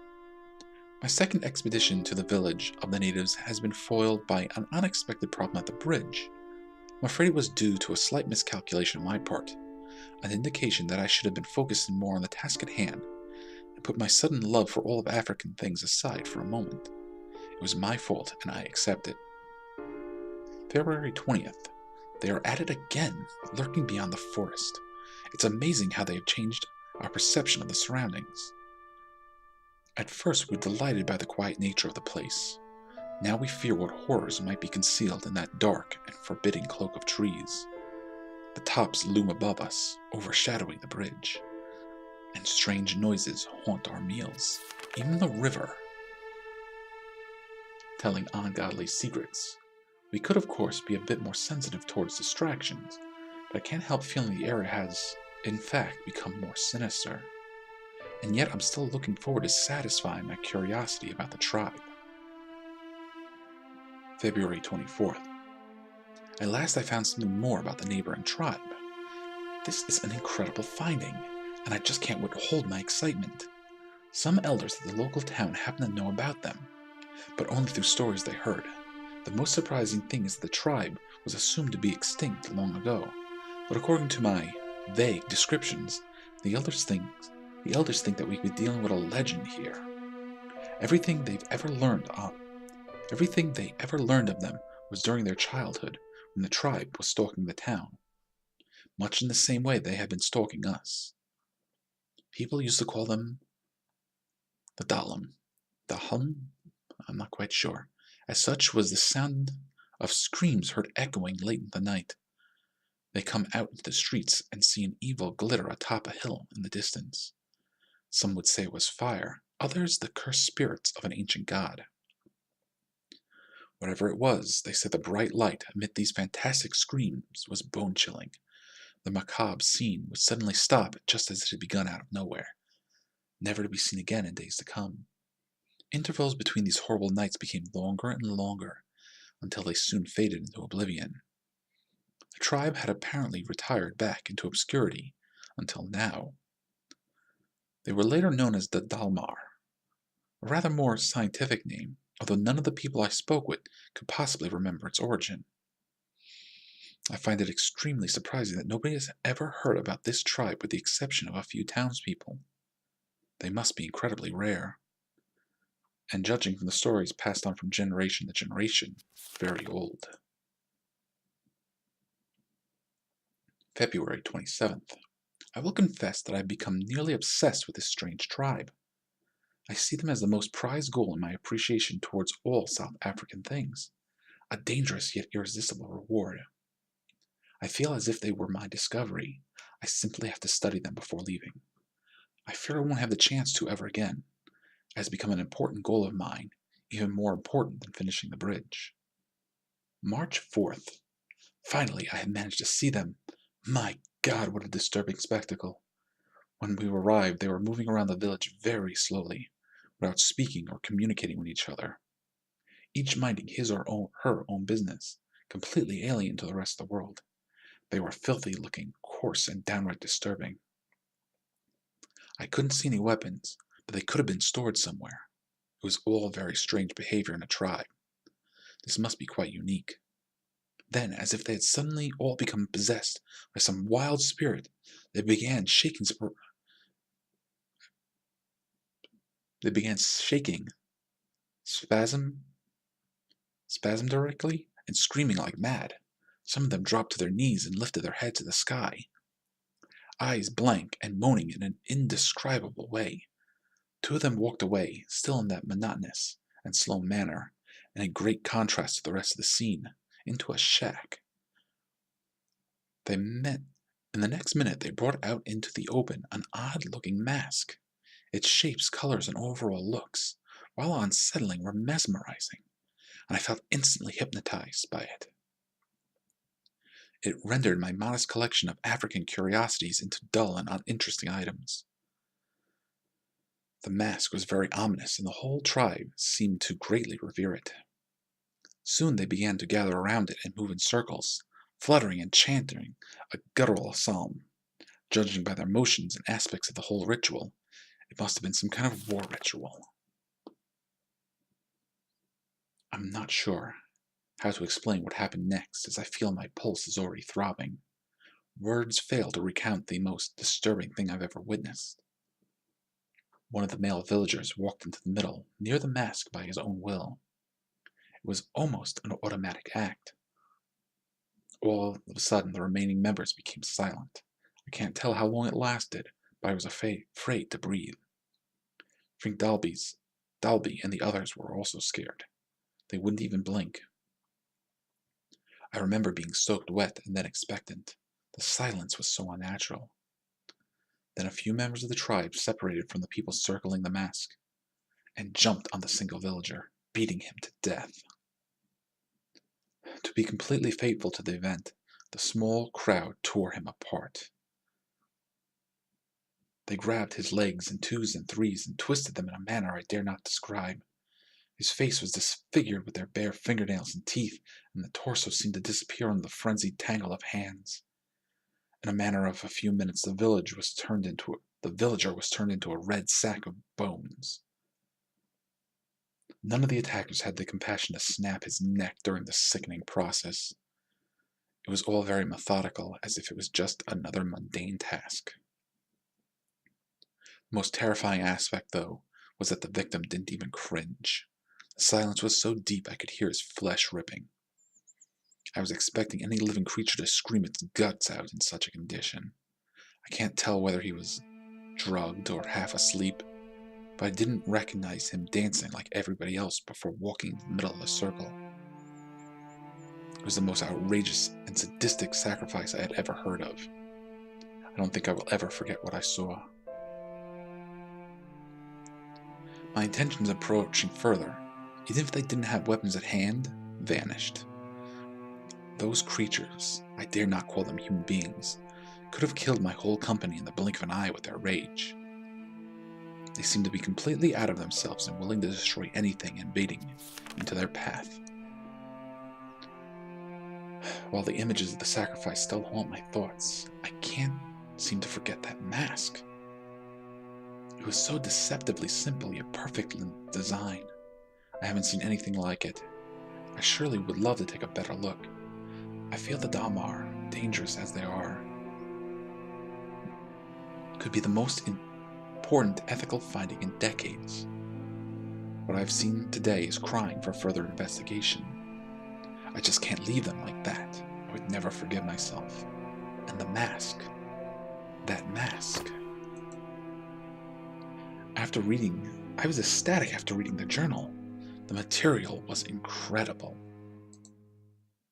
My second expedition to the village of the natives has been foiled by an unexpected problem at the bridge. I'm afraid it was due to a slight miscalculation on my part, an indication that I should have been focusing more on the task at hand and put my sudden love for all of African things aside for a moment. It was my fault, and I accept it. February 20th. They are at it again, lurking beyond the forest. It's amazing how they have changed our perception of the surroundings. At first, we were delighted by the quiet nature of the place. Now we fear what horrors might be concealed in that dark and forbidding cloak of trees. The tops loom above us, overshadowing the bridge, and strange noises haunt our meals. Even the river, telling ungodly secrets. We could, of course, be a bit more sensitive towards distractions, but I can't help feeling the area has, in fact, become more sinister. And yet I'm still looking forward to satisfying my curiosity about the tribe. February 24th. At last I found something more about the neighboring tribe. This is an incredible finding, and I just can't withhold my excitement. Some elders at the local town happen to know about them, but only through stories they heard. The most surprising thing is that the tribe was assumed to be extinct long ago, but according to my vague descriptions, the elders think that we could be dealing with a legend here. Everything they ever learned of them was during their childhood, when the tribe was stalking the town, much in the same way they had been stalking us. People used to call them the Dalam. The hum? I'm not quite sure. As such was the sound of screams heard echoing late in the night. They come out into the streets and see an evil glitter atop a hill in the distance. Some would say it was fire, others the cursed spirits of an ancient god. Whatever it was, they said the bright light amid these fantastic screams was bone-chilling. The macabre scene would suddenly stop just as it had begun out of nowhere, never to be seen again in days to come. Intervals between these horrible nights became longer and longer, until they soon faded into oblivion. The tribe had apparently retired back into obscurity until now. They were later known as the Dalmar, a rather more scientific name, although none of the people I spoke with could possibly remember its origin. I find it extremely surprising that nobody has ever heard about this tribe with the exception of a few townspeople. They must be incredibly rare, and judging from the stories passed on from generation to generation, very old. February 27th. I will confess that I have become nearly obsessed with this strange tribe. I see them as the most prized goal in my appreciation towards all South African things, a dangerous yet irresistible reward. I feel as if they were my discovery. I simply have to study them before leaving. I fear I won't have the chance to ever again. It has become an important goal of mine, even more important than finishing the bridge. March 4th. Finally, I have managed to see them. My God, what a disturbing spectacle. When we arrived, they were moving around the village very slowly, without speaking or communicating with each other, each minding his or her own business, completely alien to the rest of the world. They were filthy-looking, coarse, and downright disturbing. I couldn't see any weapons, but they could have been stored somewhere. It was all very strange behavior in a tribe. This must be quite unique. Then, as if they had suddenly all become possessed by some wild spirit, they began shaking spasmodically and screaming like mad. Some of them dropped to their knees and lifted their heads to the sky, eyes blank and moaning in an indescribable way. Two of them walked away, still in that monotonous and slow manner, in a great contrast to the rest of the scene, into a shack. In the next minute they brought out into the open an odd-looking mask. Its shapes, colors, and overall looks, while unsettling, were mesmerizing, and I felt instantly hypnotized by it. It rendered my modest collection of African curiosities into dull and uninteresting items. The mask was very ominous, and the whole tribe seemed to greatly revere it. Soon they began to gather around it and move in circles, fluttering and chanting a guttural psalm. Judging by their motions and aspects of the whole ritual, it must have been some kind of war ritual. I'm not sure how to explain what happened next, as I feel my pulse is already throbbing. Words fail to recount the most disturbing thing I've ever witnessed. One of the male villagers walked into the middle, near the mask by his own will. It was almost an automatic act. All of a sudden, the remaining members became silent. I can't tell how long it lasted, but I was afraid to breathe. Frank Dalby and the others were also scared. They wouldn't even blink. I remember being soaked wet and then expectant. The silence was so unnatural. Then a few members of the tribe separated from the people circling the mask and jumped on the single villager, beating him to death. To be completely faithful to the event, the small crowd tore him apart. They grabbed his legs in twos and threes and twisted them in a manner I dare not describe. His face was disfigured with their bare fingernails and teeth, and the torso seemed to disappear under the frenzied tangle of hands. In a matter of a few minutes, the villager was turned into a red sack of bones. None of the attackers had the compassion to snap his neck during the sickening process. It was all very methodical, as if it was just another mundane task. The most terrifying aspect, though, was that the victim didn't even cringe. The silence was so deep I could hear his flesh ripping. I was expecting any living creature to scream its guts out in such a condition. I can't tell whether he was drugged or half asleep, but I didn't recognize him dancing like everybody else before walking into the middle of the circle. It was the most outrageous and sadistic sacrifice I had ever heard of. I don't think I will ever forget what I saw. My intentions of approaching further, even if they didn't have weapons at hand, vanished. Those creatures, I dare not call them human beings, could have killed my whole company in the blink of an eye with their rage. They seemed to be completely out of themselves and willing to destroy anything invading into their path. While the images of the sacrifice still haunt my thoughts, I can't seem to forget that mask. It was so deceptively simple yet perfect in design. I haven't seen anything like it. I surely would love to take a better look. I feel the Damar, dangerous as they are, could be the most important ethical finding in decades. What I've seen today is crying for further investigation. I just can't leave them like that. I would never forgive myself. And the mask. That mask. I was ecstatic after reading the journal. The material was incredible.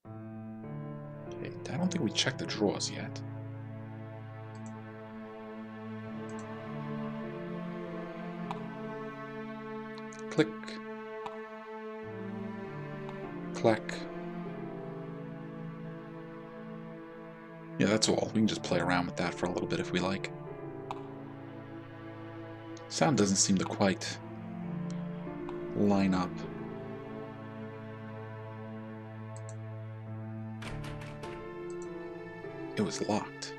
Okay, I don't think we checked the drawers yet. Click. Clack. Yeah, that's all. We can just play around with that for a little bit if we like. Sound doesn't seem to quite line up. It was locked.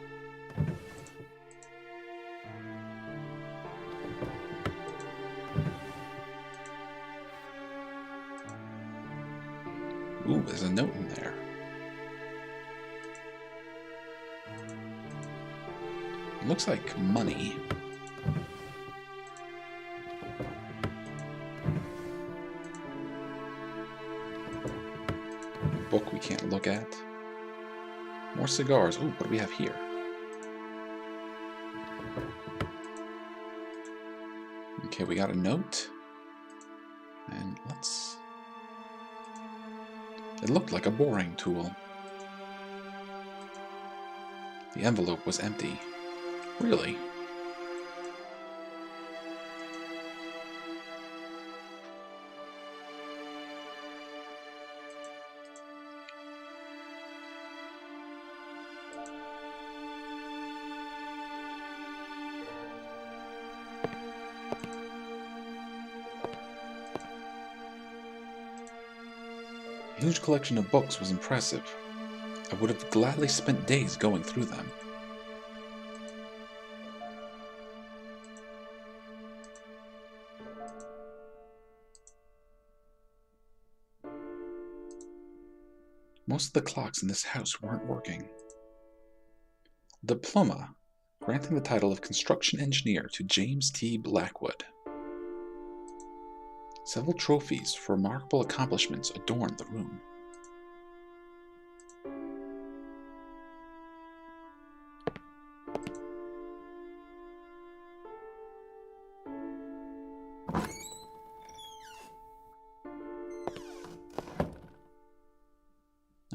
Ooh, there's a note in there. It looks like money. Book we can't look at. More cigars. Ooh, what do we have here? Okay, we got a note. And let's... It looked like a boring tool. The envelope was empty. Really? The huge collection of books was impressive. I would have gladly spent days going through them. Most of the clocks in this house weren't working. Diploma, granting the title of construction engineer to James T. Blackwood. Several trophies for remarkable accomplishments adorned the room.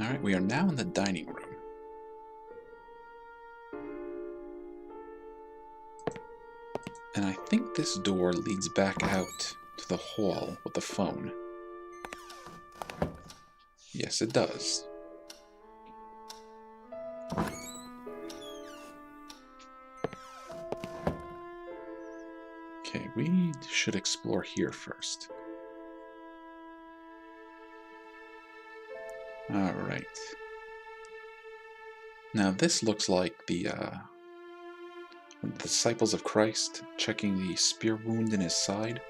Alright, we are now in the dining room. And I think this door leads back out to the hall with the phone. Yes, it does. Okay, we should explore here first. Alright. Now this looks like the disciples of Christ checking the spear wound in his side.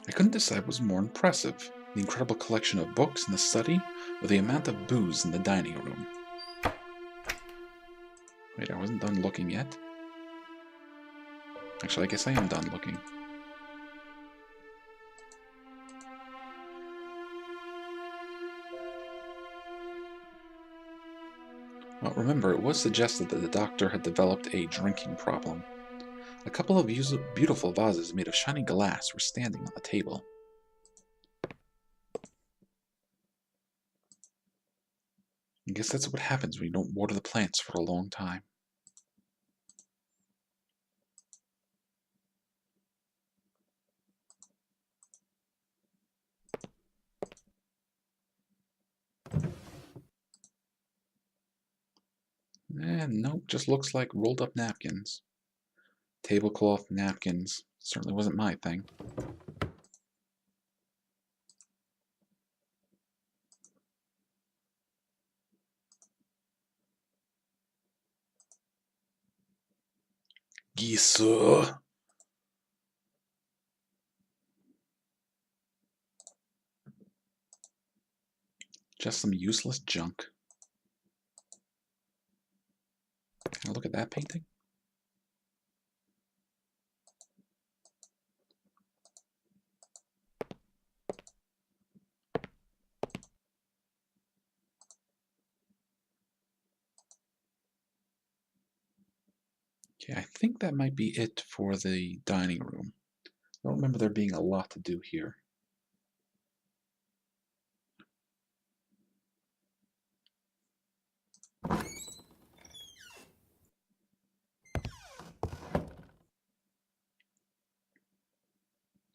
I couldn't decide what was more impressive, the incredible collection of books in the study, or the amount of booze in the dining room. Wait, I wasn't done looking yet. Actually, I guess I am done looking. Well, remember, it was suggested that the doctor had developed a drinking problem. A couple of beautiful vases made of shiny glass were standing on the table. I guess that's what happens when you don't water the plants for a long time. Nope, just looks like rolled up napkins. Tablecloth, napkins. Certainly wasn't my thing. Gisa. Just some useless junk. Can I look at that painting? Okay, I think that might be it for the dining room. I don't remember there being a lot to do here.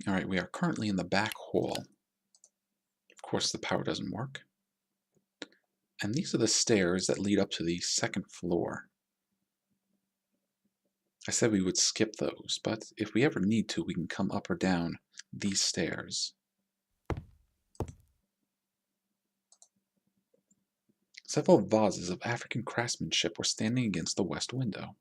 Alright, we are currently in the back hall. Of course, the power doesn't work. And these are the stairs that lead up to the second floor. I said we would skip those, but if we ever need to, we can come up or down these stairs. Several vases of African craftsmanship were standing against the west window.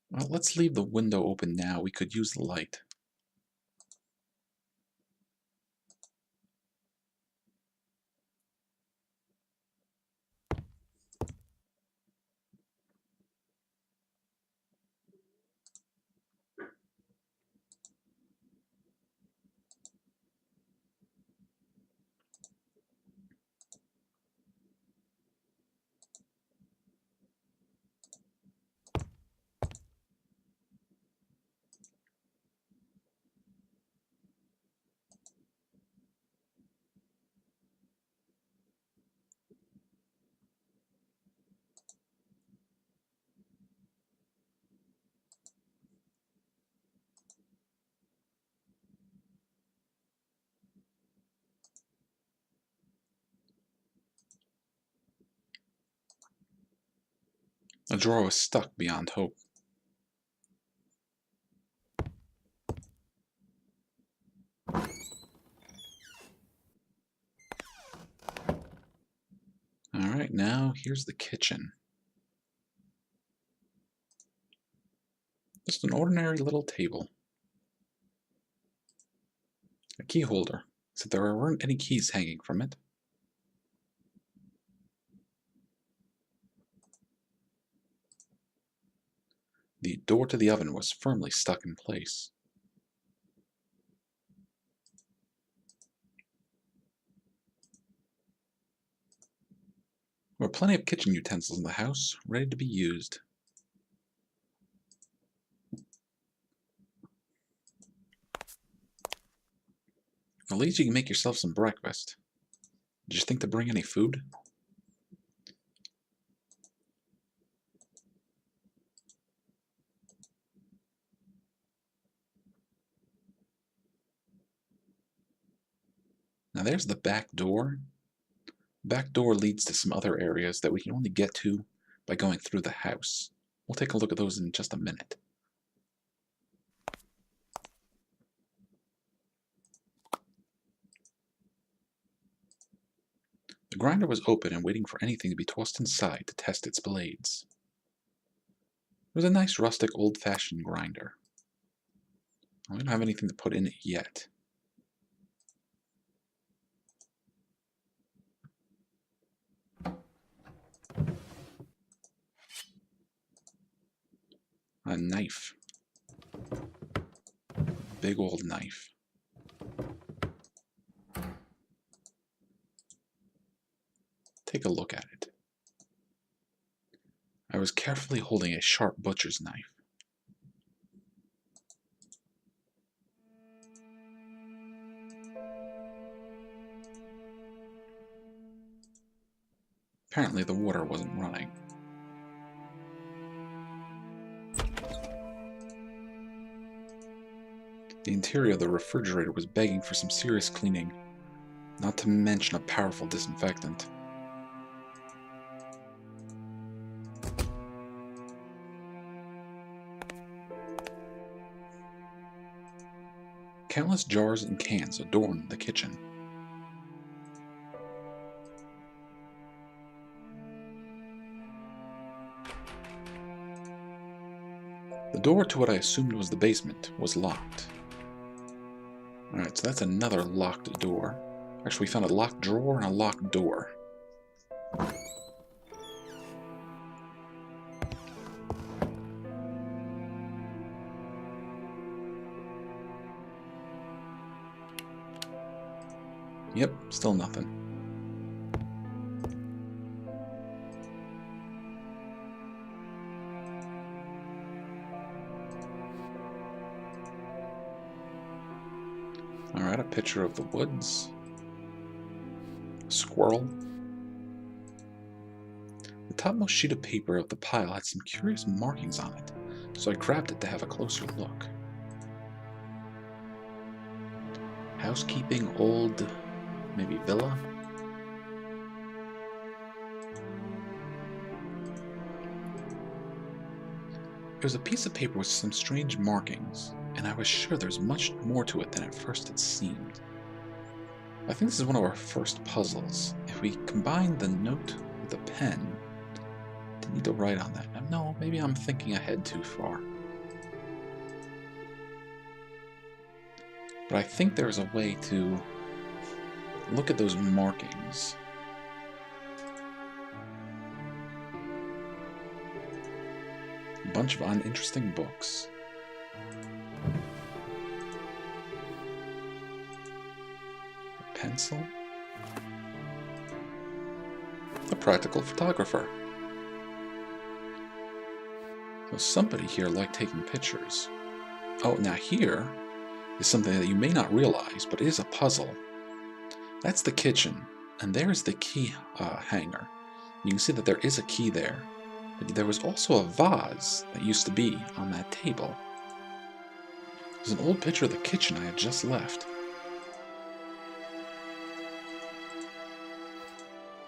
Well, let's leave the window open now. We could use the light. The drawer was stuck beyond hope. Alright, now here's the kitchen. Just an ordinary little table. A key holder, except there weren't any keys hanging from it. The door to the oven was firmly stuck in place. There were plenty of kitchen utensils in the house, ready to be used. At least you can make yourself some breakfast. Did you think to bring any food? Now there's the back door. Back door leads to some other areas that we can only get to by going through the house. We'll take a look at those in just a minute. The grinder was open and waiting for anything to be tossed inside to test its blades. It was a nice rustic old-fashioned grinder. We don't have anything to put in it yet. A knife. Big old knife. Take a look at it. I was carefully holding a sharp butcher's knife. Apparently the water wasn't running. The interior of the refrigerator was begging for some serious cleaning, not to mention a powerful disinfectant. Countless jars and cans adorned the kitchen. The door to what I assumed was the basement was locked. Alright, so that's another locked door. Actually, we found a locked drawer and a locked door. Yep, still nothing. Alright, a picture of the woods. A squirrel. The topmost sheet of paper of the pile had some curious markings on it, so I grabbed it to have a closer look. Housekeeping, old, maybe villa? It was a piece of paper with some strange markings, and I was sure there's much more to it than at first it seemed. I think this is one of our first puzzles. If we combine the note with the pen, I need to write on that. No, maybe I'm thinking ahead too far. But I think there's a way to look at those markings. A bunch of uninteresting books. A pencil. A practical photographer. So somebody here liked taking pictures. Oh, now here is something that you may not realize, but it is a puzzle. That's the kitchen, and there's the key hanger. You can see that there is a key there. But there was also a vase that used to be on that table. There's an old picture of the kitchen I had just left.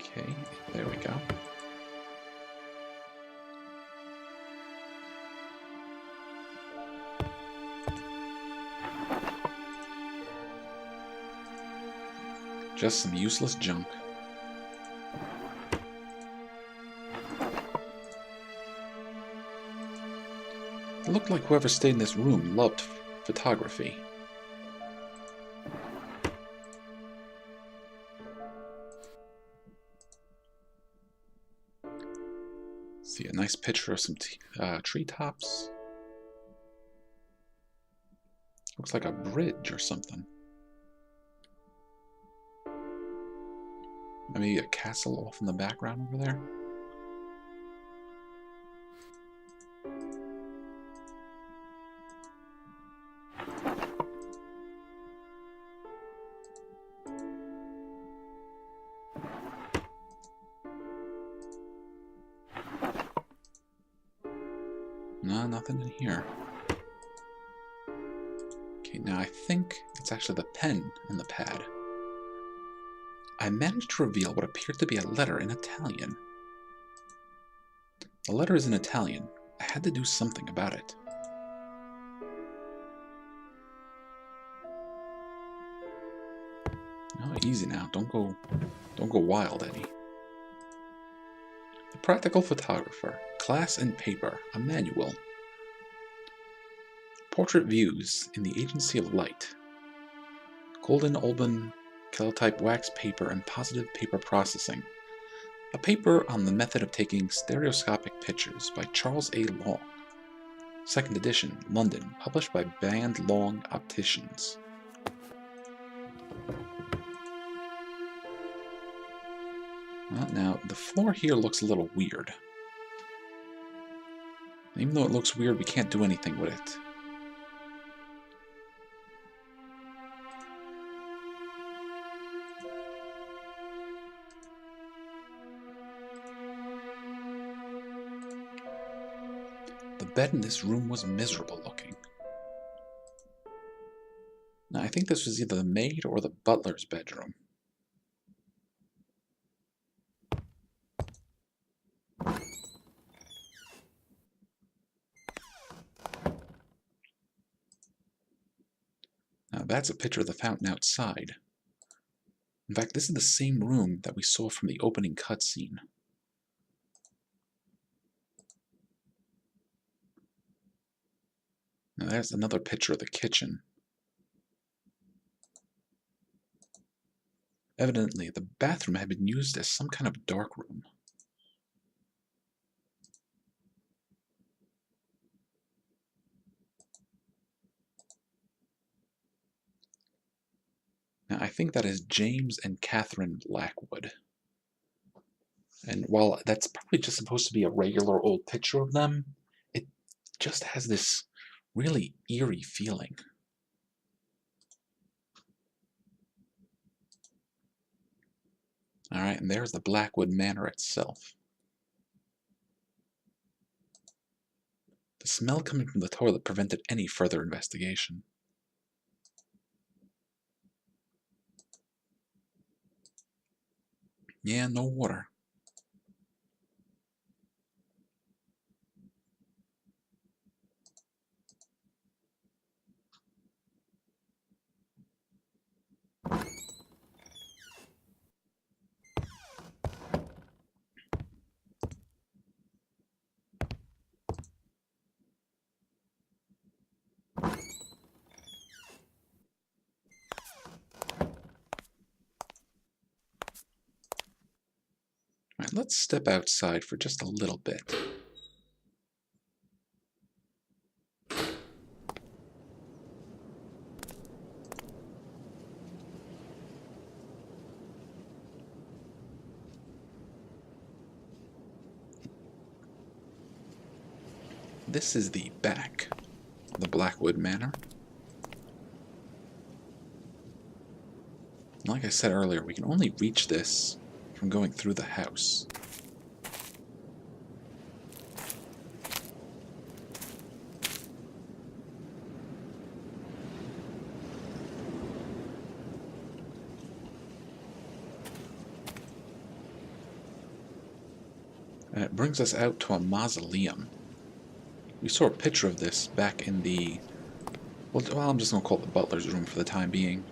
Okay, there we go. Just some useless junk. looked like whoever stayed in this room loved photography. See a nice picture of some treetops. Looks like a bridge or something. Maybe a castle off in the background over there. No, nothing in here. Okay, now I think it's actually the pen and the pad. I managed to reveal what appeared to be a letter in Italian. The letter is in Italian. I had to do something about it. Oh, easy now. Don't go wild, Eddie. The Practical Photographer. Class and Paper. A manual. Portrait Views in the Agency of Light. Golden Olban Calotype Wax Paper and Positive Paper Processing. A paper on the method of taking stereoscopic pictures by Charles A. Long. 2nd edition, London, published by Band Long Opticians. Well, now, the floor here looks a little weird. Even though it looks weird, we can't do anything with it. The bed in this room was miserable looking. Now, I think this was either the maid or the butler's bedroom. Now, that's a picture of the fountain outside. In fact, this is the same room that we saw from the opening cutscene. Now there's another picture of the kitchen. Evidently, the bathroom had been used as some kind of dark room. Now, I think that is James and Catherine Blackwood. And while that's probably just supposed to be a regular old picture of them, it just has this really eerie feeling. Alright, and there's the Blackwood Manor itself. The smell coming from the toilet prevented any further investigation. Yeah, no water. Alright, let's step outside for just a little bit. This is the back of the Blackwood Manor. Like I said earlier, we can only reach this from going through the house. And it brings us out to a mausoleum. We saw a picture of this back in the... Well, I'm just going to call it the butler's room for the time being.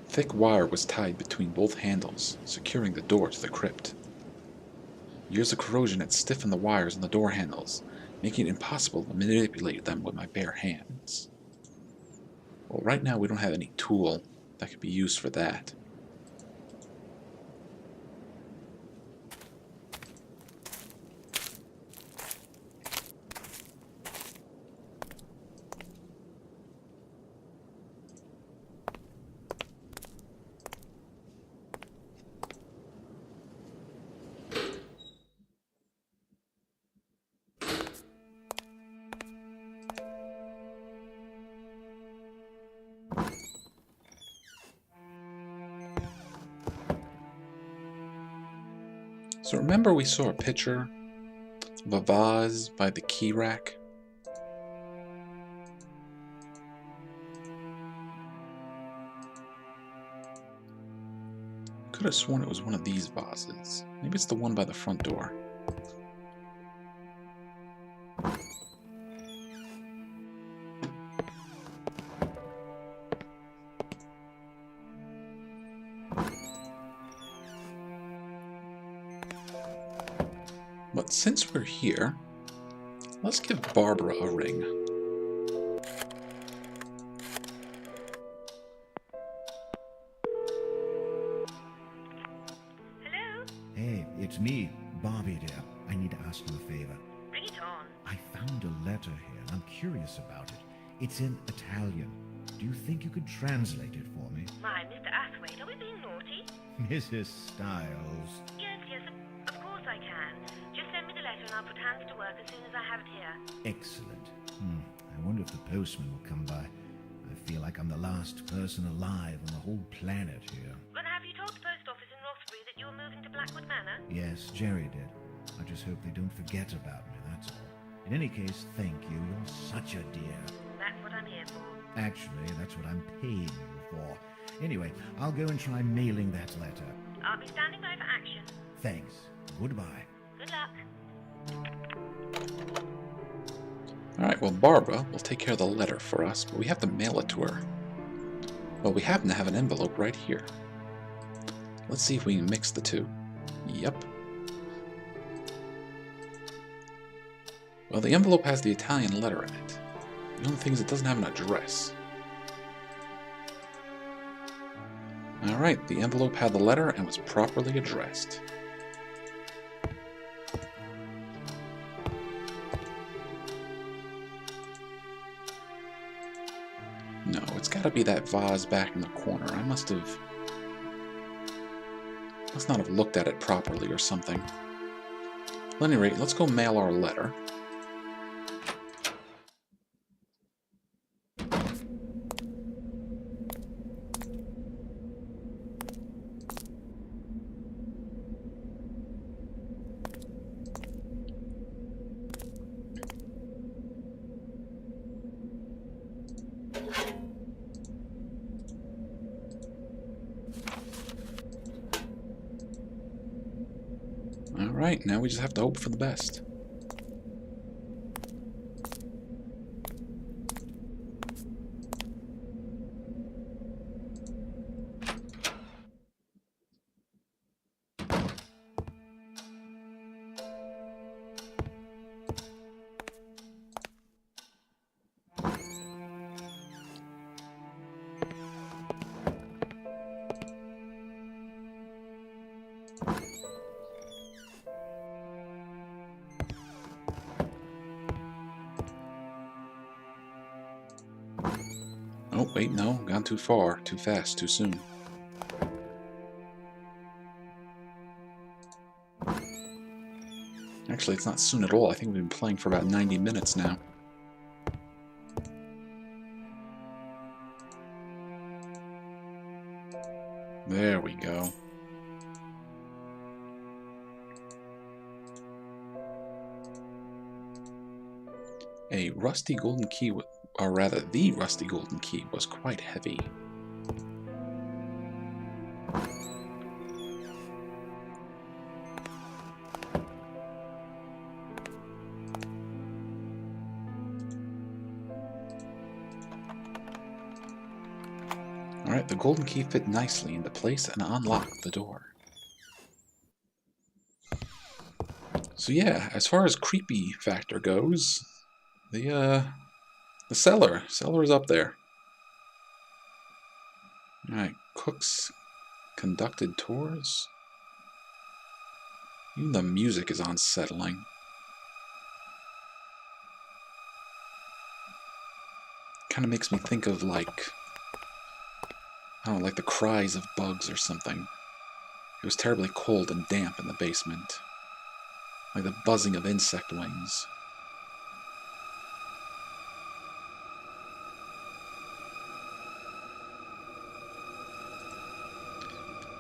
Thick wire was tied between both handles, securing the door to the crypt. Years of corrosion had stiffened the wires on the door handles, making it impossible to manipulate them with my bare hands. Well, right now we don't have any tool that could be used for that. So remember we saw a picture of a vase by the key rack? Could have sworn it was one of these vases. Maybe it's the one by the front door. But since we're here, let's give Barbara a ring. Hello? Hey, it's me, Bobby dear. I need to ask you a favor. Bring it on. I found a letter here, and I'm curious about it. It's in Italian. Do you think you could translate it for me? My, Mr. Arthate, are we being naughty? Mrs. Styles. Yes, of course I can. Just send me the letter and I'll put hands to work as soon as I have it here. Excellent. I wonder if the postman will come by. I feel like I'm the last person alive on the whole planet here. But have you told the post office in Rothbury that you're moving to Blackwood Manor? Yes, Jerry did. I just hope they don't forget about me, that's all. In any case, thank you. You're such a dear. That's what I'm here for. Actually, that's what I'm paying you for. Anyway, I'll go and try mailing that letter. I'll be standing by for action. Thanks. Goodbye. Good luck. Alright, well Barbara will take care of the letter for us, but we have to mail it to her. Well, we happen to have an envelope right here. Let's see if we can mix the two. Yep. Well, the envelope has the Italian letter in it. The only thing is it doesn't have an address. Alright, the envelope had the letter and was properly addressed. No, it's gotta be that vase back in the corner. I must not have looked at it properly or something. At any rate, let's go mail our letter. Alright, now we just have to hope for the best. Oh, wait, no, gone too far, too fast, too soon. Actually, it's not soon at all. I think we've been playing for about 90 minutes now. There we go. A rusty golden key, or rather the rusty golden key, was quite heavy. Alright, the golden key fit nicely into place and unlocked the door. So yeah, as far as creepy factor goes, the cellar is up there. Alright, cooks conducted tours. Even the music is unsettling. Kind of makes me think of like, I don't know, like the cries of bugs or something. It was terribly cold and damp in the basement. Like the buzzing of insect wings.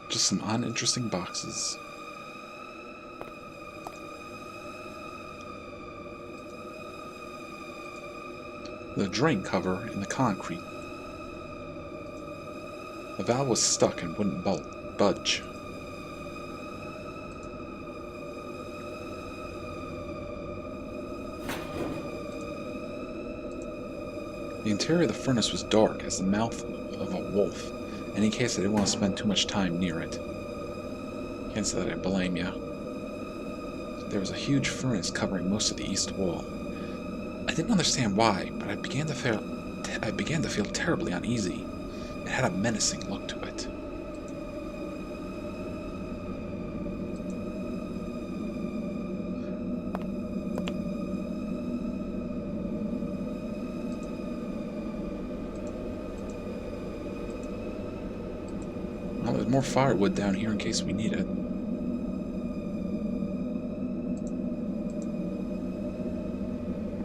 Just some uninteresting boxes. The drain cover in the concrete. The valve was stuck and wouldn't budge. The interior of the furnace was dark as the mouth of a wolf. In case I didn't want to spend too much time near it. Can't say that I blame you. There was a huge furnace covering most of the east wall. I didn't understand why, but I began to feel terribly uneasy. It had a menacing look to it. Well, there's more firewood down here in case we need it.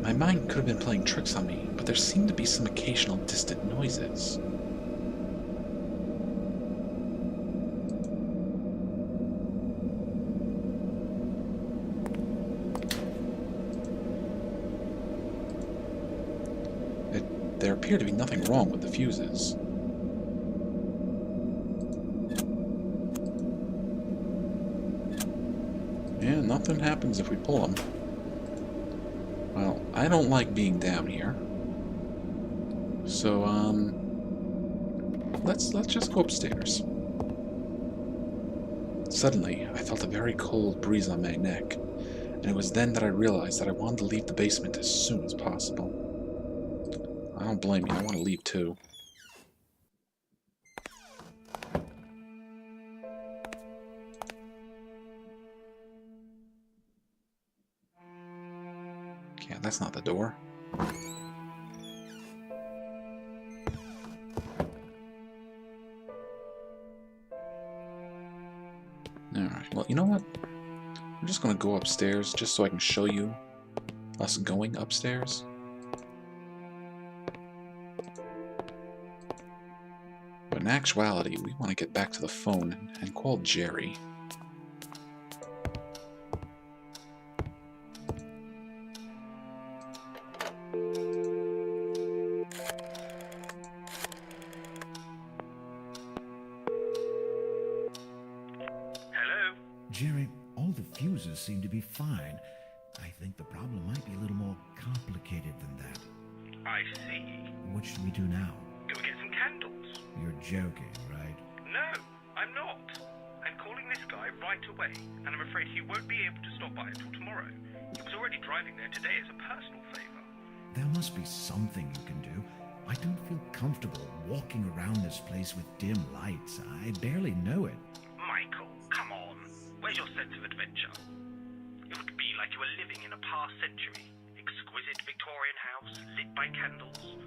My mind could have been playing tricks on me, but there seemed to be some occasional distant noises. There appeared to be nothing wrong with the fuses. Yeah, nothing happens if we pull them. Well, I don't like being down here. So, let's just go upstairs. Suddenly, I felt a very cold breeze on my neck, and it was then that I realized that I wanted to leave the basement as soon as possible. I don't blame you, I want to leave too. Yeah, that's not the door. Alright, well, you know what? I'm just gonna go upstairs just so I can show you us going upstairs. But in actuality, we want to get back to the phone and call Jerry. Hello? Jerry, all the fuses seem to be fine. I think the problem might be a little more complicated than that. I see. What should we do now? Go get some candles. You're joking, right? No, I'm not. I'm calling this guy right away, and I'm afraid he won't be able to stop by until tomorrow. He was already driving there today as a personal favor. There must be something you can do. I don't feel comfortable walking around this place with dim lights. I barely know it. Michael, come on. Where's your sense of adventure? It would be like you were living in a past century. Exquisite Victorian house, lit by candles.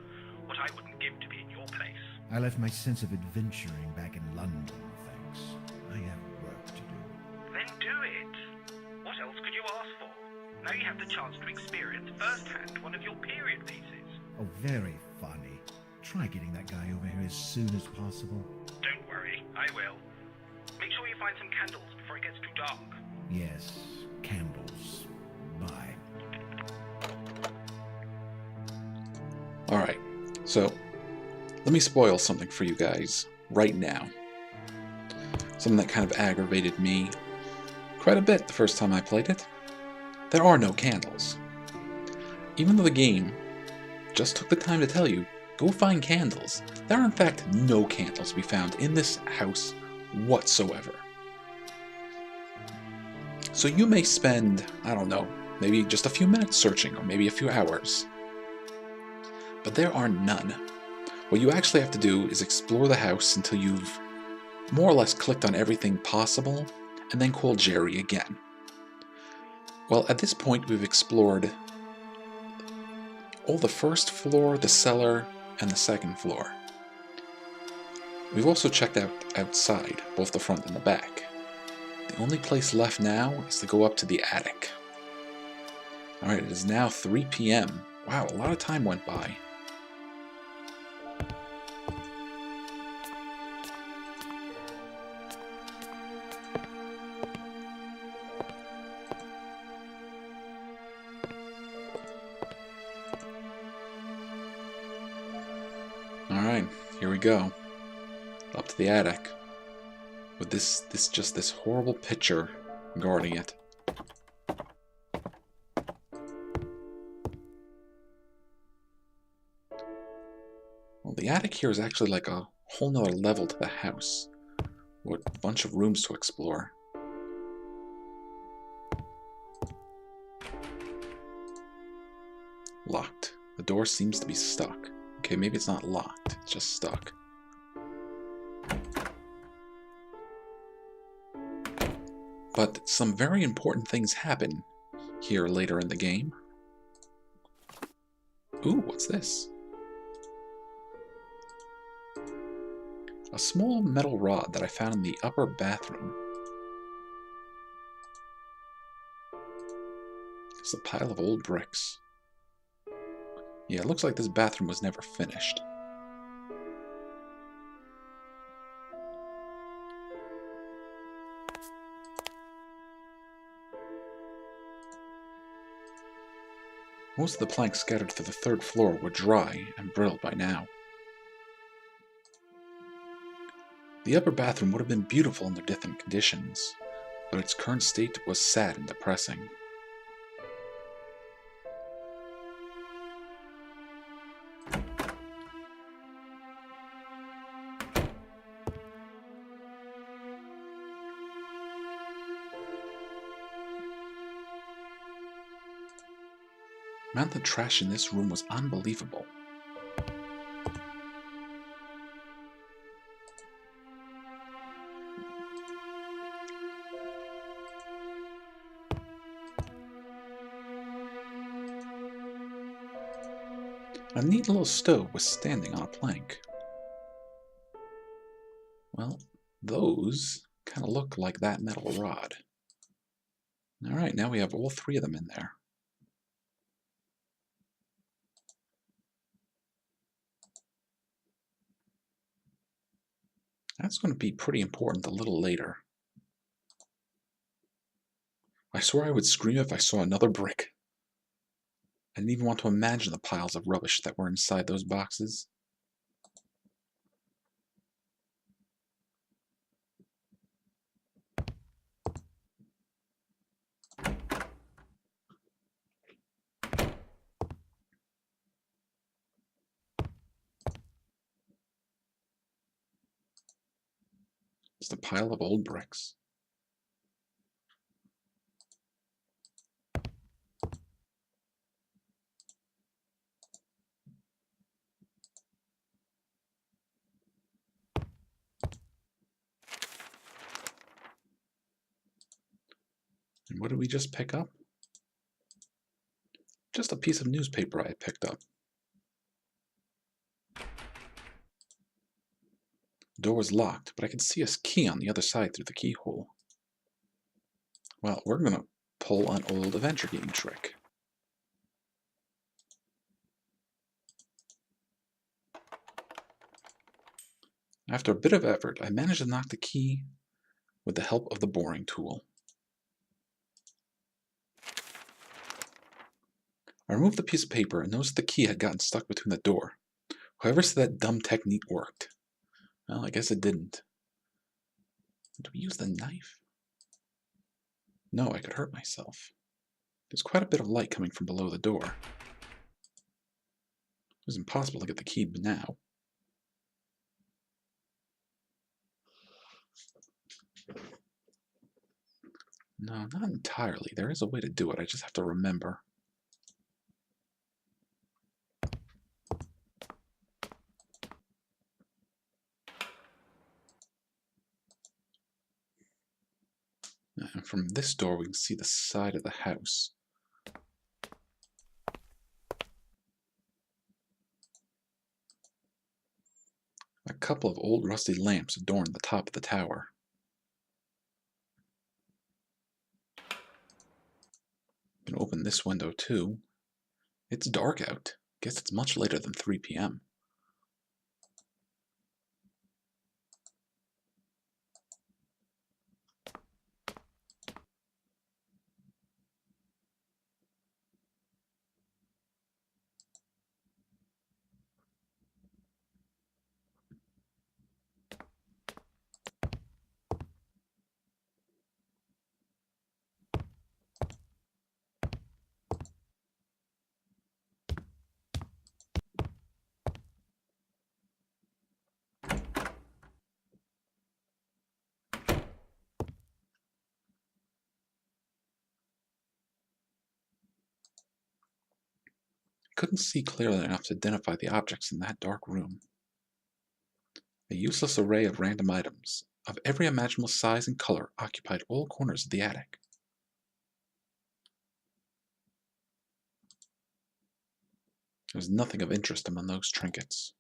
What I wouldn't give to be in your place. I left my sense of adventuring back in London, thanks. I have work to do. Then do it. What else could you ask for? Now you have the chance to experience firsthand one of your period pieces. Oh, very funny. Try getting that guy over here as soon as possible. Don't worry, I will. Make sure you find some candles before it gets too dark. Yes, candles. Bye. Alright, so let me spoil something for you guys right now. Something that kind of aggravated me quite a bit the first time I played it. There are no candles. Even though the game just took the time to tell you, go find candles, there are in fact no candles to be found in this house whatsoever. So you may spend, I don't know, maybe just a few minutes searching, or maybe a few hours. But there are none. What you actually have to do is explore the house until you've more or less clicked on everything possible, and then call Jerry again. Well, at this point we've explored all the first floor, the cellar, and the second floor. We've also checked out outside, both the front and the back. The only place left now is to go up to the attic. Alright, it is now 3 p.m. Wow, a lot of time went by. Alright, here we go. Up to the attic. With this horrible picture guarding it. Well, the attic here is actually like a whole nother level to the house, with a bunch of rooms to explore. Locked. The door seems to be stuck. Okay, maybe it's not locked, it's just stuck. But some very important things happen here later in the game. Ooh, what's this? A small metal rod that I found in the upper bathroom. It's a pile of old bricks. Yeah, it looks like this bathroom was never finished. Most of the planks scattered through the third floor were dry and brittle by now. The upper bathroom would have been beautiful under different conditions, but its current state was sad and depressing. The amount of trash in this room was unbelievable. A neat little stove was standing on a plank. Well, those kind of look like that metal rod. Alright, now we have all three of them in there. That's going to be pretty important a little later. I swore I would scream if I saw another brick. I didn't even want to imagine the piles of rubbish that were inside those boxes. Just a pile of old bricks. And what did we just pick up? Just a piece of newspaper I picked up. The door was locked, but I could see a key on the other side through the keyhole. Well, we're going to pull an old adventure game trick. After a bit of effort, I managed to knock the key with the help of the boring tool. I removed the piece of paper and noticed the key had gotten stuck between the door. Whoever said that dumb technique worked. Well, I guess it didn't. Do we use the knife? No, I could hurt myself. There's quite a bit of light coming from below the door. It was impossible to get the key now. No, not entirely. There is a way to do it. I just have to remember. And from this door, we can see the side of the house. A couple of old rusty lamps adorn the top of the tower. You can open this window too. It's dark out. Guess it's much later than 3 p.m. Couldn't see clearly enough to identify the objects in that dark room. A useless array of random items, of every imaginable size and color, occupied all corners of the attic. There was nothing of interest among those trinkets.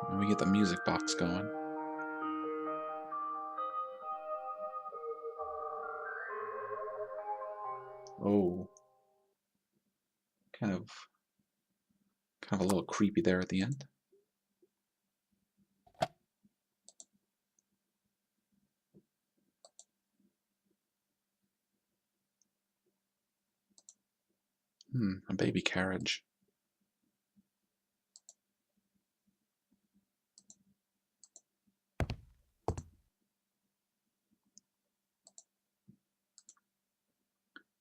And we get the music box going. Oh, kind of a little creepy there at the end. A baby carriage.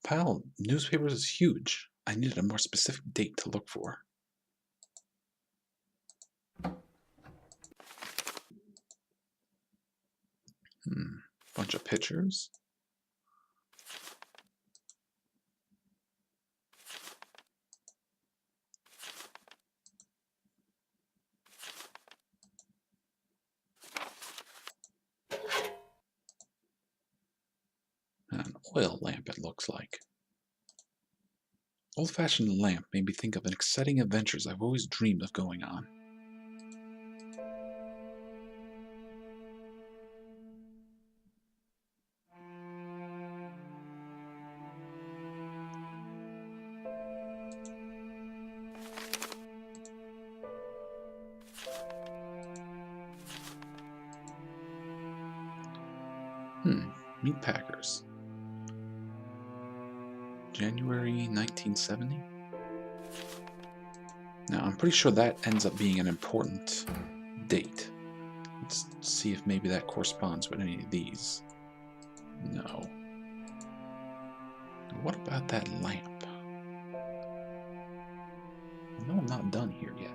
Pile of newspapers is huge. I needed a more specific date to look for. Bunch of pictures. An oil lamp, it looks like. Old-fashioned lamp made me think of an exciting adventures I've always dreamed of going on. Meat packers. January 1970. Now, I'm pretty sure that ends up being an important date. Let's see if maybe that corresponds with any of these. No. What about that lamp? No, I'm not done here yet.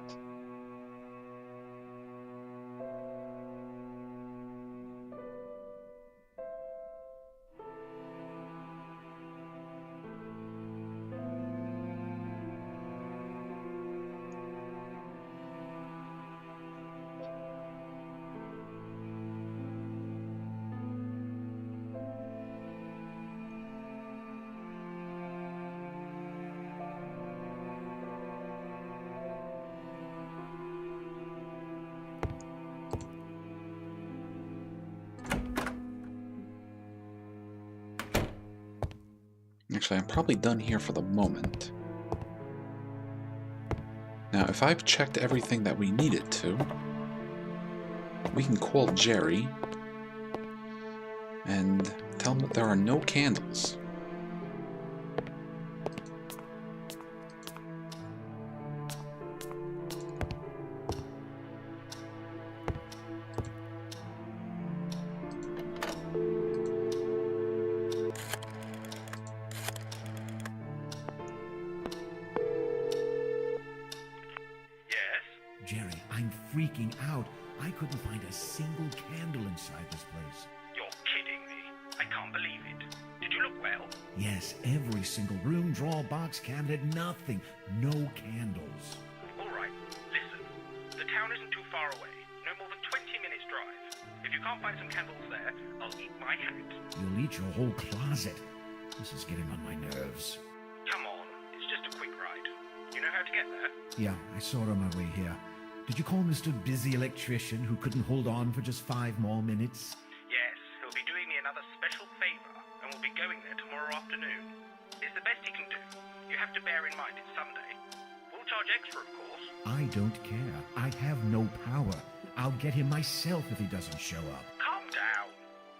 Actually, I'm probably done here for the moment. Now, if I've checked everything that we needed to, we can call Jerry and tell him that there are no candles. Yes? Jerry, I'm freaking out. I couldn't find a single candle inside this place. You're kidding me. I can't believe it. Did you look well? Yes, every single room, drawer, box, cabinet, nothing. No candles. All right, listen. The town isn't too far away. No more than 20 minutes drive. If you can't find some candles there, I'll eat my hat. You'll eat your whole closet. This is getting on my nerves. Come on, it's just a quick ride. You know how to get there? Yeah, I saw her on my way here. Did you call Mr. Busy Electrician who couldn't hold on for just 5 more minutes? Yes, he'll be doing me another special favor, and we'll be going there tomorrow afternoon. It's the best he can do. You have to bear in mind it's Sunday. We'll charge extra, of course. I don't care. I have no power. I'll get him myself if he doesn't show up. Calm down.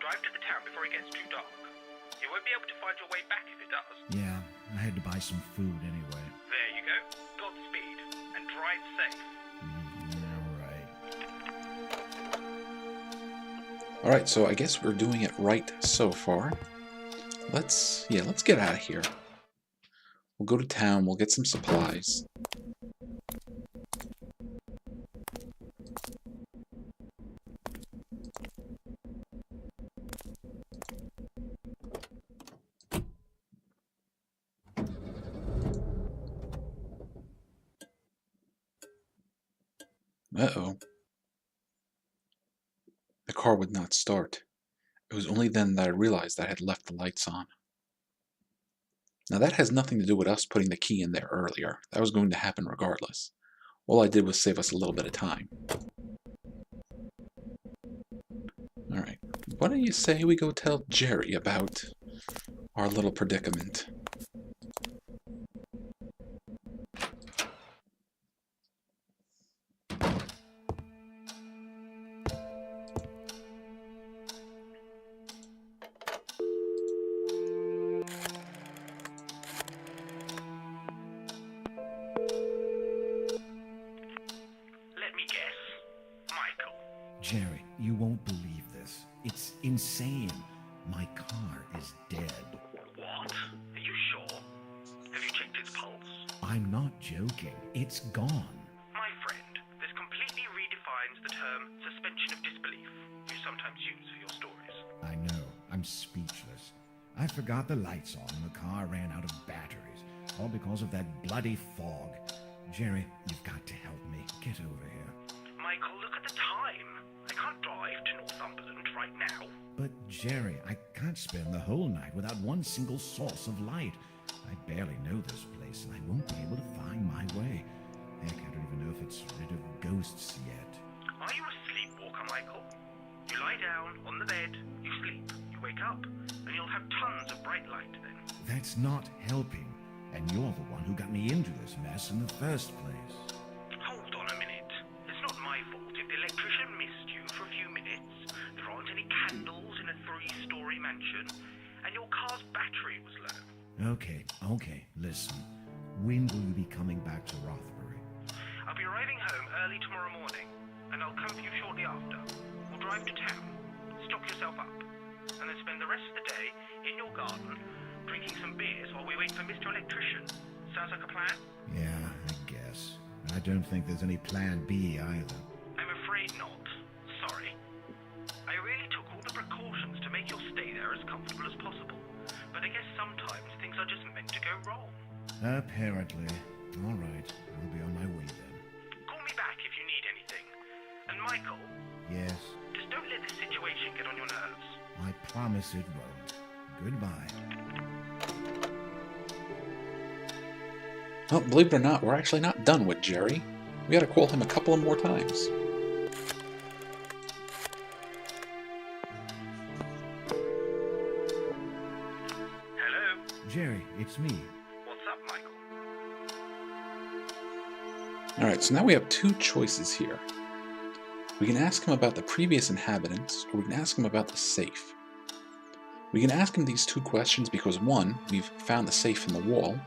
Drive to the town before it gets too dark. You won't be able to find your way back if it does. Yeah, I had to buy some food anyway. There you go. Godspeed. And drive safe. Alright, so I guess we're doing it right so far. Let's get out of here. We'll go to town, we'll get some supplies. Uh-oh. The car would not start. It was only then that I realized that I had left the lights on. Now that has nothing to do with us putting the key in there earlier. That was going to happen regardless. All I did was save us a little bit of time. Alright, why don't you say we go tell Jerry about our little predicament? Jerry, you won't believe this. It's insane. My car is dead. What? Are you sure? Have you checked its pulse? I'm not joking. It's gone. My friend, this completely redefines the term suspension of disbelief you sometimes use for your stories. I know. I'm speechless. I forgot the lights on and the car ran out of batteries. All because of that bloody fog. Jerry, you've got to help me. Get over here. Michael, look at the time. I can't drive to Northumberland right now. But Jerry, I can't spend the whole night without one single source of light. I barely know this place, and I won't be able to find my way. Heck, I don't even know if it's rid of ghosts yet. Are you a sleepwalker, Michael? You lie down on the bed, you sleep, you wake up, and you'll have tons of bright light then. That's not helping. And you're the one who got me into this mess in the first place. Hold on a minute. It's not my fault if the electrician missed you for a few minutes, there aren't any candles in a 3-story mansion, and your car's battery was low. Okay, listen. When will you be coming back to Rothbury? I'll be arriving home early tomorrow morning, and I'll come for you shortly after. We'll drive to town, stock yourself up, and then spend the rest of the day in your garden, drinking some beers while we wait for Mr. Electrician. Sounds like a plan? Yeah, I guess. I don't think there's any plan B either. I'm afraid not. Sorry. I really took all the precautions to make your stay there as comfortable as possible, but I guess sometimes things are just meant to go wrong. Apparently. All right, I'll be on my way then. Call me back if you need anything. And Michael, Yes, just don't let this situation get on your nerves. I promise it won't. Goodbye. Well, believe it or not, we're actually not done with Jerry. We gotta call him a couple of more times. Hello? Jerry, it's me. What's up, Michael? Alright, so now we have 2 choices here. We can ask him about the previous inhabitants, or we can ask him about the safe. We can ask him these 2 questions because 1, we've found the safe in the wall,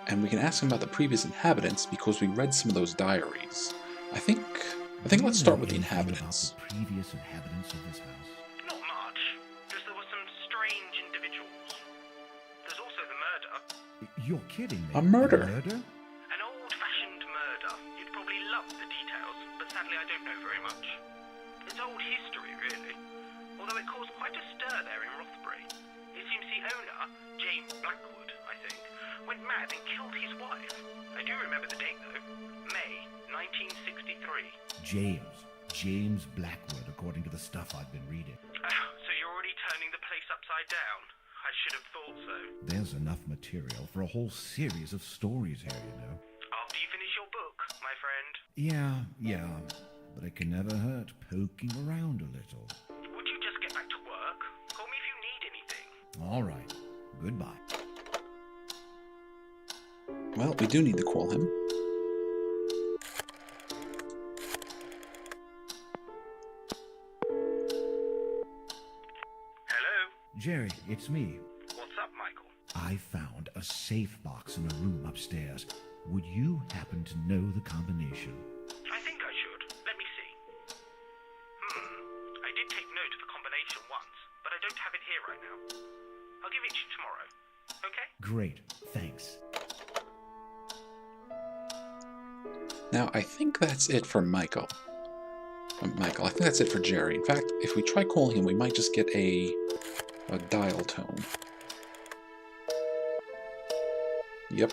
and we can ask him about the previous inhabitants because we read some of those diaries. I think let's start with the inhabitants. About the previous inhabitants of this house. Not much. Just there were some strange individuals. There's also the murder. You're kidding me. A murder? A murder? An old-fashioned murder. You'd probably love the details, but sadly I don't know very much. It's old history, really. Although it caused quite a stir there in Rothbury. It seems the owner, James Blackwood, I think, went mad and killed his wife. I do remember the date, though. May 1963. James Blackwood, according to the stuff I've been reading. So you're already turning the place upside down? I should have thought so. There's enough material for a whole series of stories here, you know. After you finish your book, my friend. Yeah, but it can never hurt poking around a little. Would you just get back to work? Call me if you need anything. All right, goodbye. Well, we do need to call him. Hello? Jerry, it's me. What's up, Michael? I found a safe box in a room upstairs. Would you happen to know the combination? I think I should. Let me see. I did take note of a combination once, but I don't have it here right now. I'll give it to you tomorrow. Okay? Great, thanks. Now, I think that's it for Michael. I think that's it for Jerry. In fact, if we try calling him, we might just get a dial tone. Yep.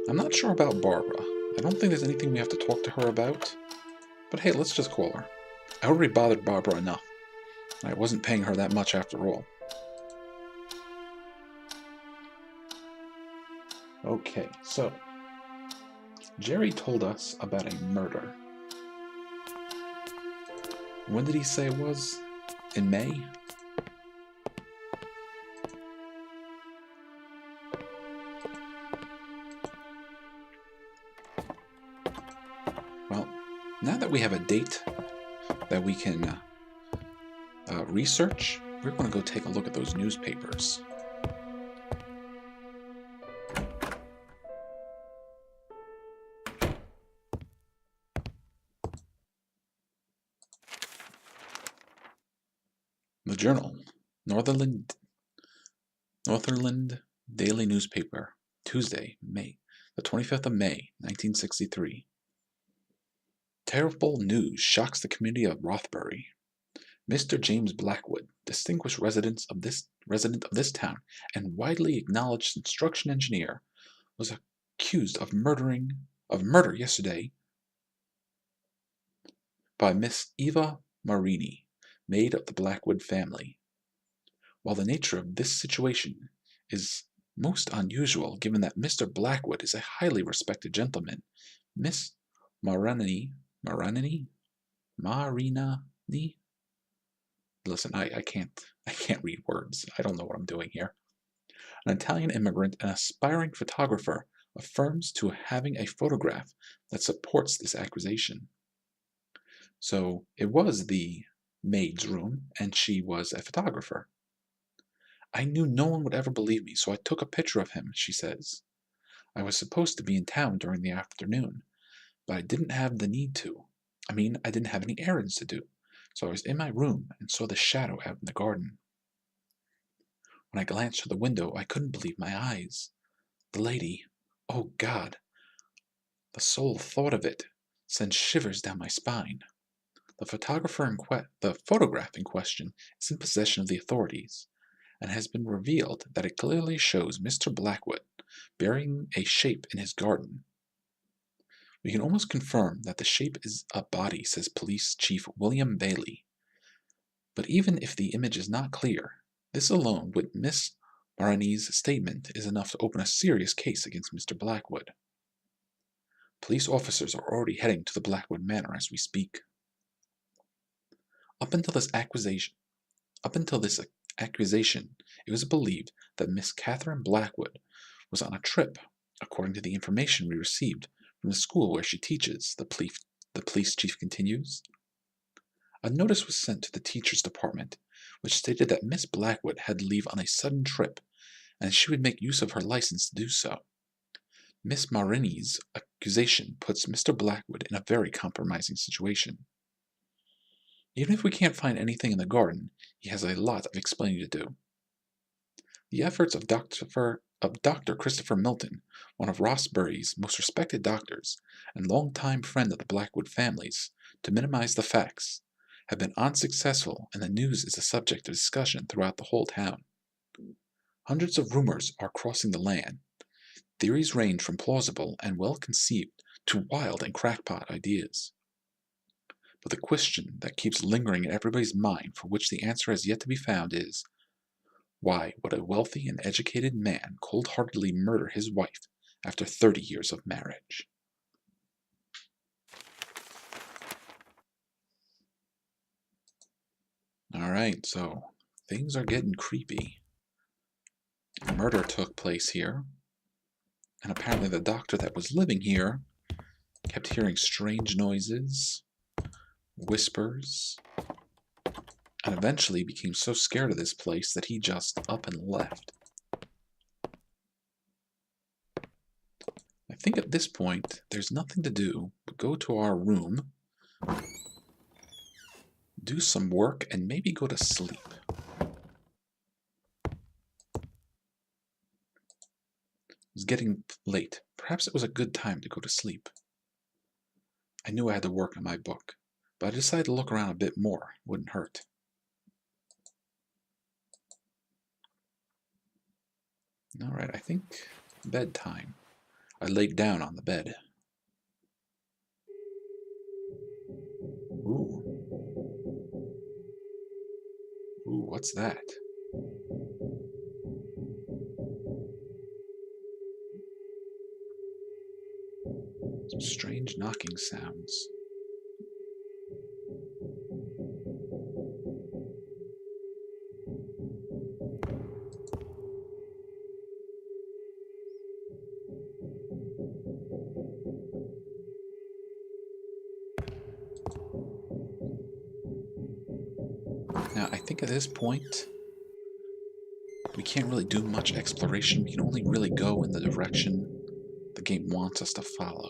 I'm not sure about Barbara. I don't think there's anything we have to talk to her about. But hey, let's just call her. I already bothered Barbara enough. I wasn't paying her that much after all. Okay, so Jerry told us about a murder. When did he say it was? In May? Well, now that we have a date that we can research, we're going to go take a look at those newspapers. The Journal, Northern Daily Newspaper, Tuesday, the 25th of May, 1963. Terrible news shocks the community of Rothbury. Mr. James Blackwood, distinguished resident of this town and widely acknowledged construction engineer, was accused of murder yesterday by Miss Eva Marini, maid of the Blackwood family. While the nature of this situation is most unusual, given that Mr. Blackwood is a highly respected gentleman, Miss Marini. Listen, I can't read words. I don't know what I'm doing here. An Italian immigrant and aspiring photographer affirms to having a photograph that supports this accusation. So it was the maid's room, and she was a photographer. I knew no one would ever believe me, so I took a picture of him, she says. I was supposed to be in town during the afternoon, but I didn't have the need to. I didn't have any errands to do, so I was in my room and saw the shadow out in the garden. When I glanced through the window, I couldn't believe my eyes. The lady, oh God, the sole thought of it sent shivers down my spine. The photograph in question is in possession of the authorities, and has been revealed that it clearly shows Mr. Blackwood burying a shape in his garden. We can almost confirm that the shape is a body, says Police Chief William Bailey. But even if the image is not clear, this alone with Miss Marini's statement is enough to open a serious case against Mr. Blackwood. Police officers are already heading to the Blackwood Manor as we speak. Up until this accusation, it was believed that Miss Catherine Blackwood was on a trip, according to the information we received from the school where she teaches, the police chief continues. A notice was sent to the teachers' department, which stated that Miss Blackwood had to leave on a sudden trip, and she would make use of her license to do so. Miss Marini's accusation puts Mr. Blackwood in a very compromising situation. Even if we can't find anything in the garden, he has a lot of explaining to do. The efforts of Dr. Dr. Christopher Milton, one of Rossbury's most respected doctors and longtime friend of the Blackwood families, to minimize the facts, have been unsuccessful, and the news is a subject of discussion throughout the whole town. Hundreds of rumors are crossing the land. Theories range from plausible and well-conceived to wild and crackpot ideas. But the question that keeps lingering in everybody's mind, for which the answer has yet to be found, is, why would a wealthy and educated man cold-heartedly murder his wife after 30 years of marriage? Alright, so things are getting creepy. A murder took place here, and apparently the doctor that was living here kept hearing strange noises, whispers, and eventually became so scared of this place that he just up and left. I think at this point there's nothing to do but go to our room, do some work, and maybe go to sleep. It was getting late. Perhaps it was a good time to go to sleep. I knew I had to work on my book, but I decided to look around a bit more. It wouldn't hurt. Alright, I think bedtime. I laid down on the bed. Ooh. Ooh, what's that? Some strange knocking sounds. Now, I think at this point, we can't really do much exploration. We can only really go in the direction the game wants us to follow.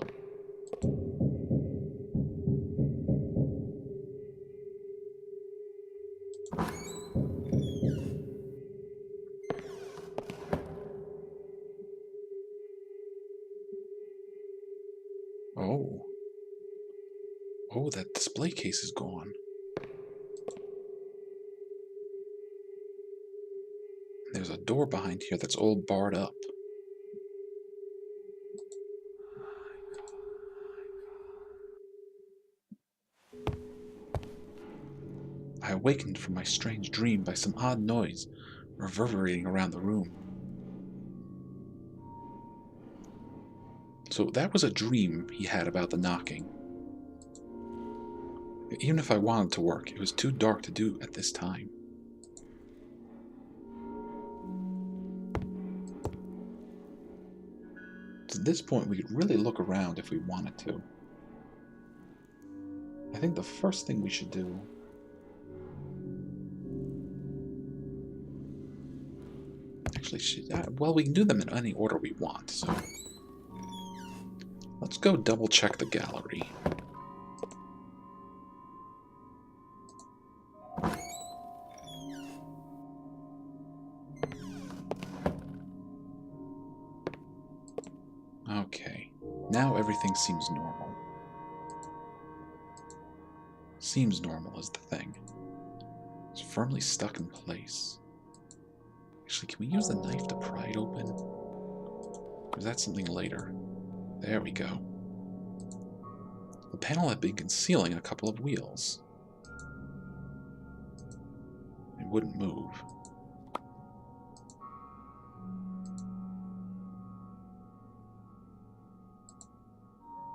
Oh. Oh, that display case is gone. There's a door behind here that's all barred up. I awakened from my strange dream by some odd noise reverberating around the room. So that was a dream he had about the knocking. Even if I wanted to work, it was too dark to do at this time. So at this point, we could really look around if we wanted to. I think the first thing we should do actually well, we can do them in any order we want, so let's go double check the gallery. Okay, now everything seems normal. Seems normal is the thing. It's firmly stuck in place. Actually, can we use the knife to pry it open? Or is that something later? There we go. The panel had been concealing a couple of wheels. It wouldn't move.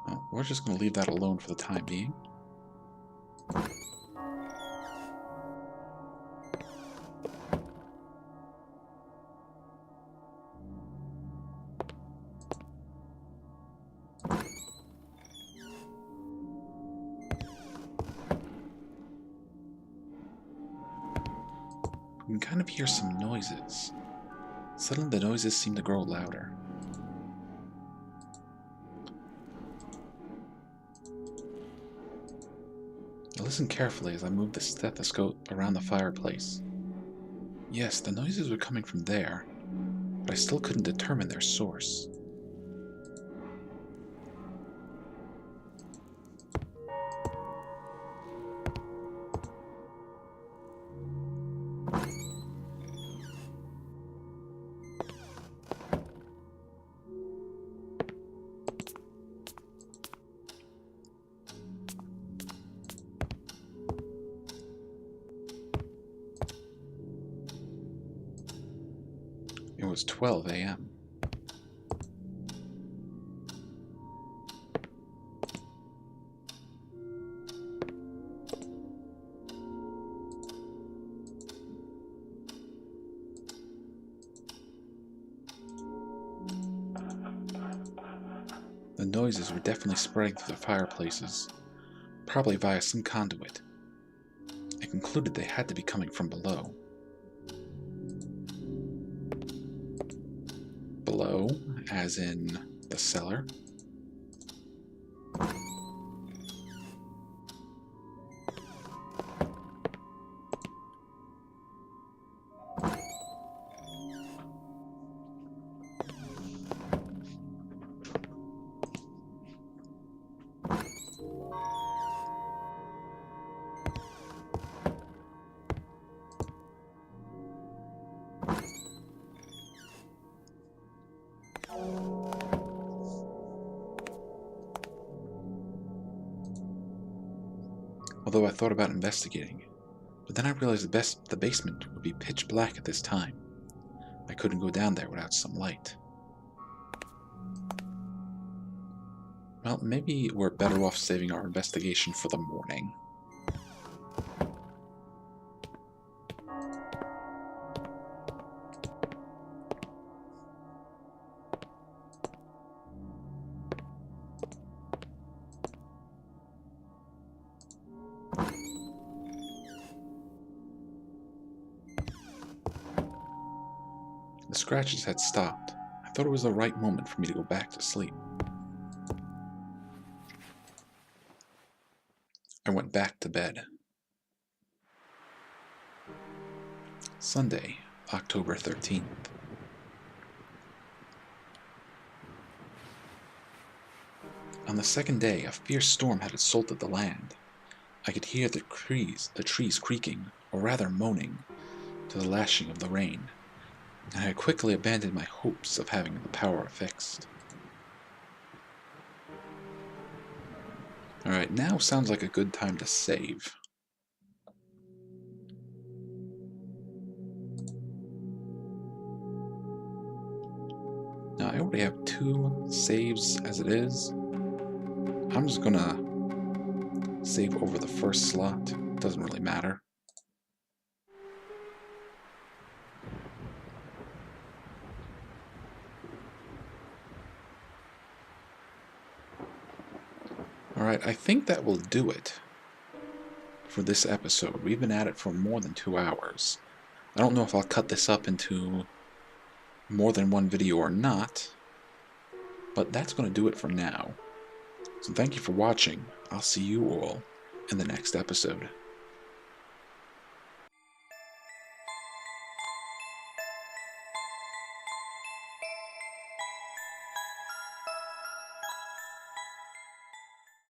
Well, we're just going to leave that alone for the time being. We can kind of hear some noises. Suddenly the noises seem to grow louder. I listen carefully as I move the stethoscope around the fireplace. Yes, the noises were coming from there. but I still couldn't determine their source. It was 12 a.m. The noises were definitely spreading through the fireplaces, probably via some conduit. I concluded they had to be coming from below. Below, as in the cellar. Although I thought about investigating, but then I realized the basement would be pitch black at this time. I couldn't go down there without some light. Well, maybe we're better off saving our investigation for the morning. The scratches had stopped. I thought it was the right moment for me to go back to sleep. I went back to bed. Sunday, October 13th. On the second day, a fierce storm had assaulted the land. I could hear the trees creaking, or rather moaning, to the lashing of the rain, and I quickly abandoned my hopes of having the power fixed. Alright, now sounds like a good time to save. Now, I already have 2 saves as it is. I'm just gonna save over the first slot. Doesn't really matter. Alright, I think that will do it for this episode. We've been at it for more than 2 hours. I don't know if I'll cut this up into more than one video or not, but that's going to do it for now. So thank you for watching. I'll see you all in the next episode.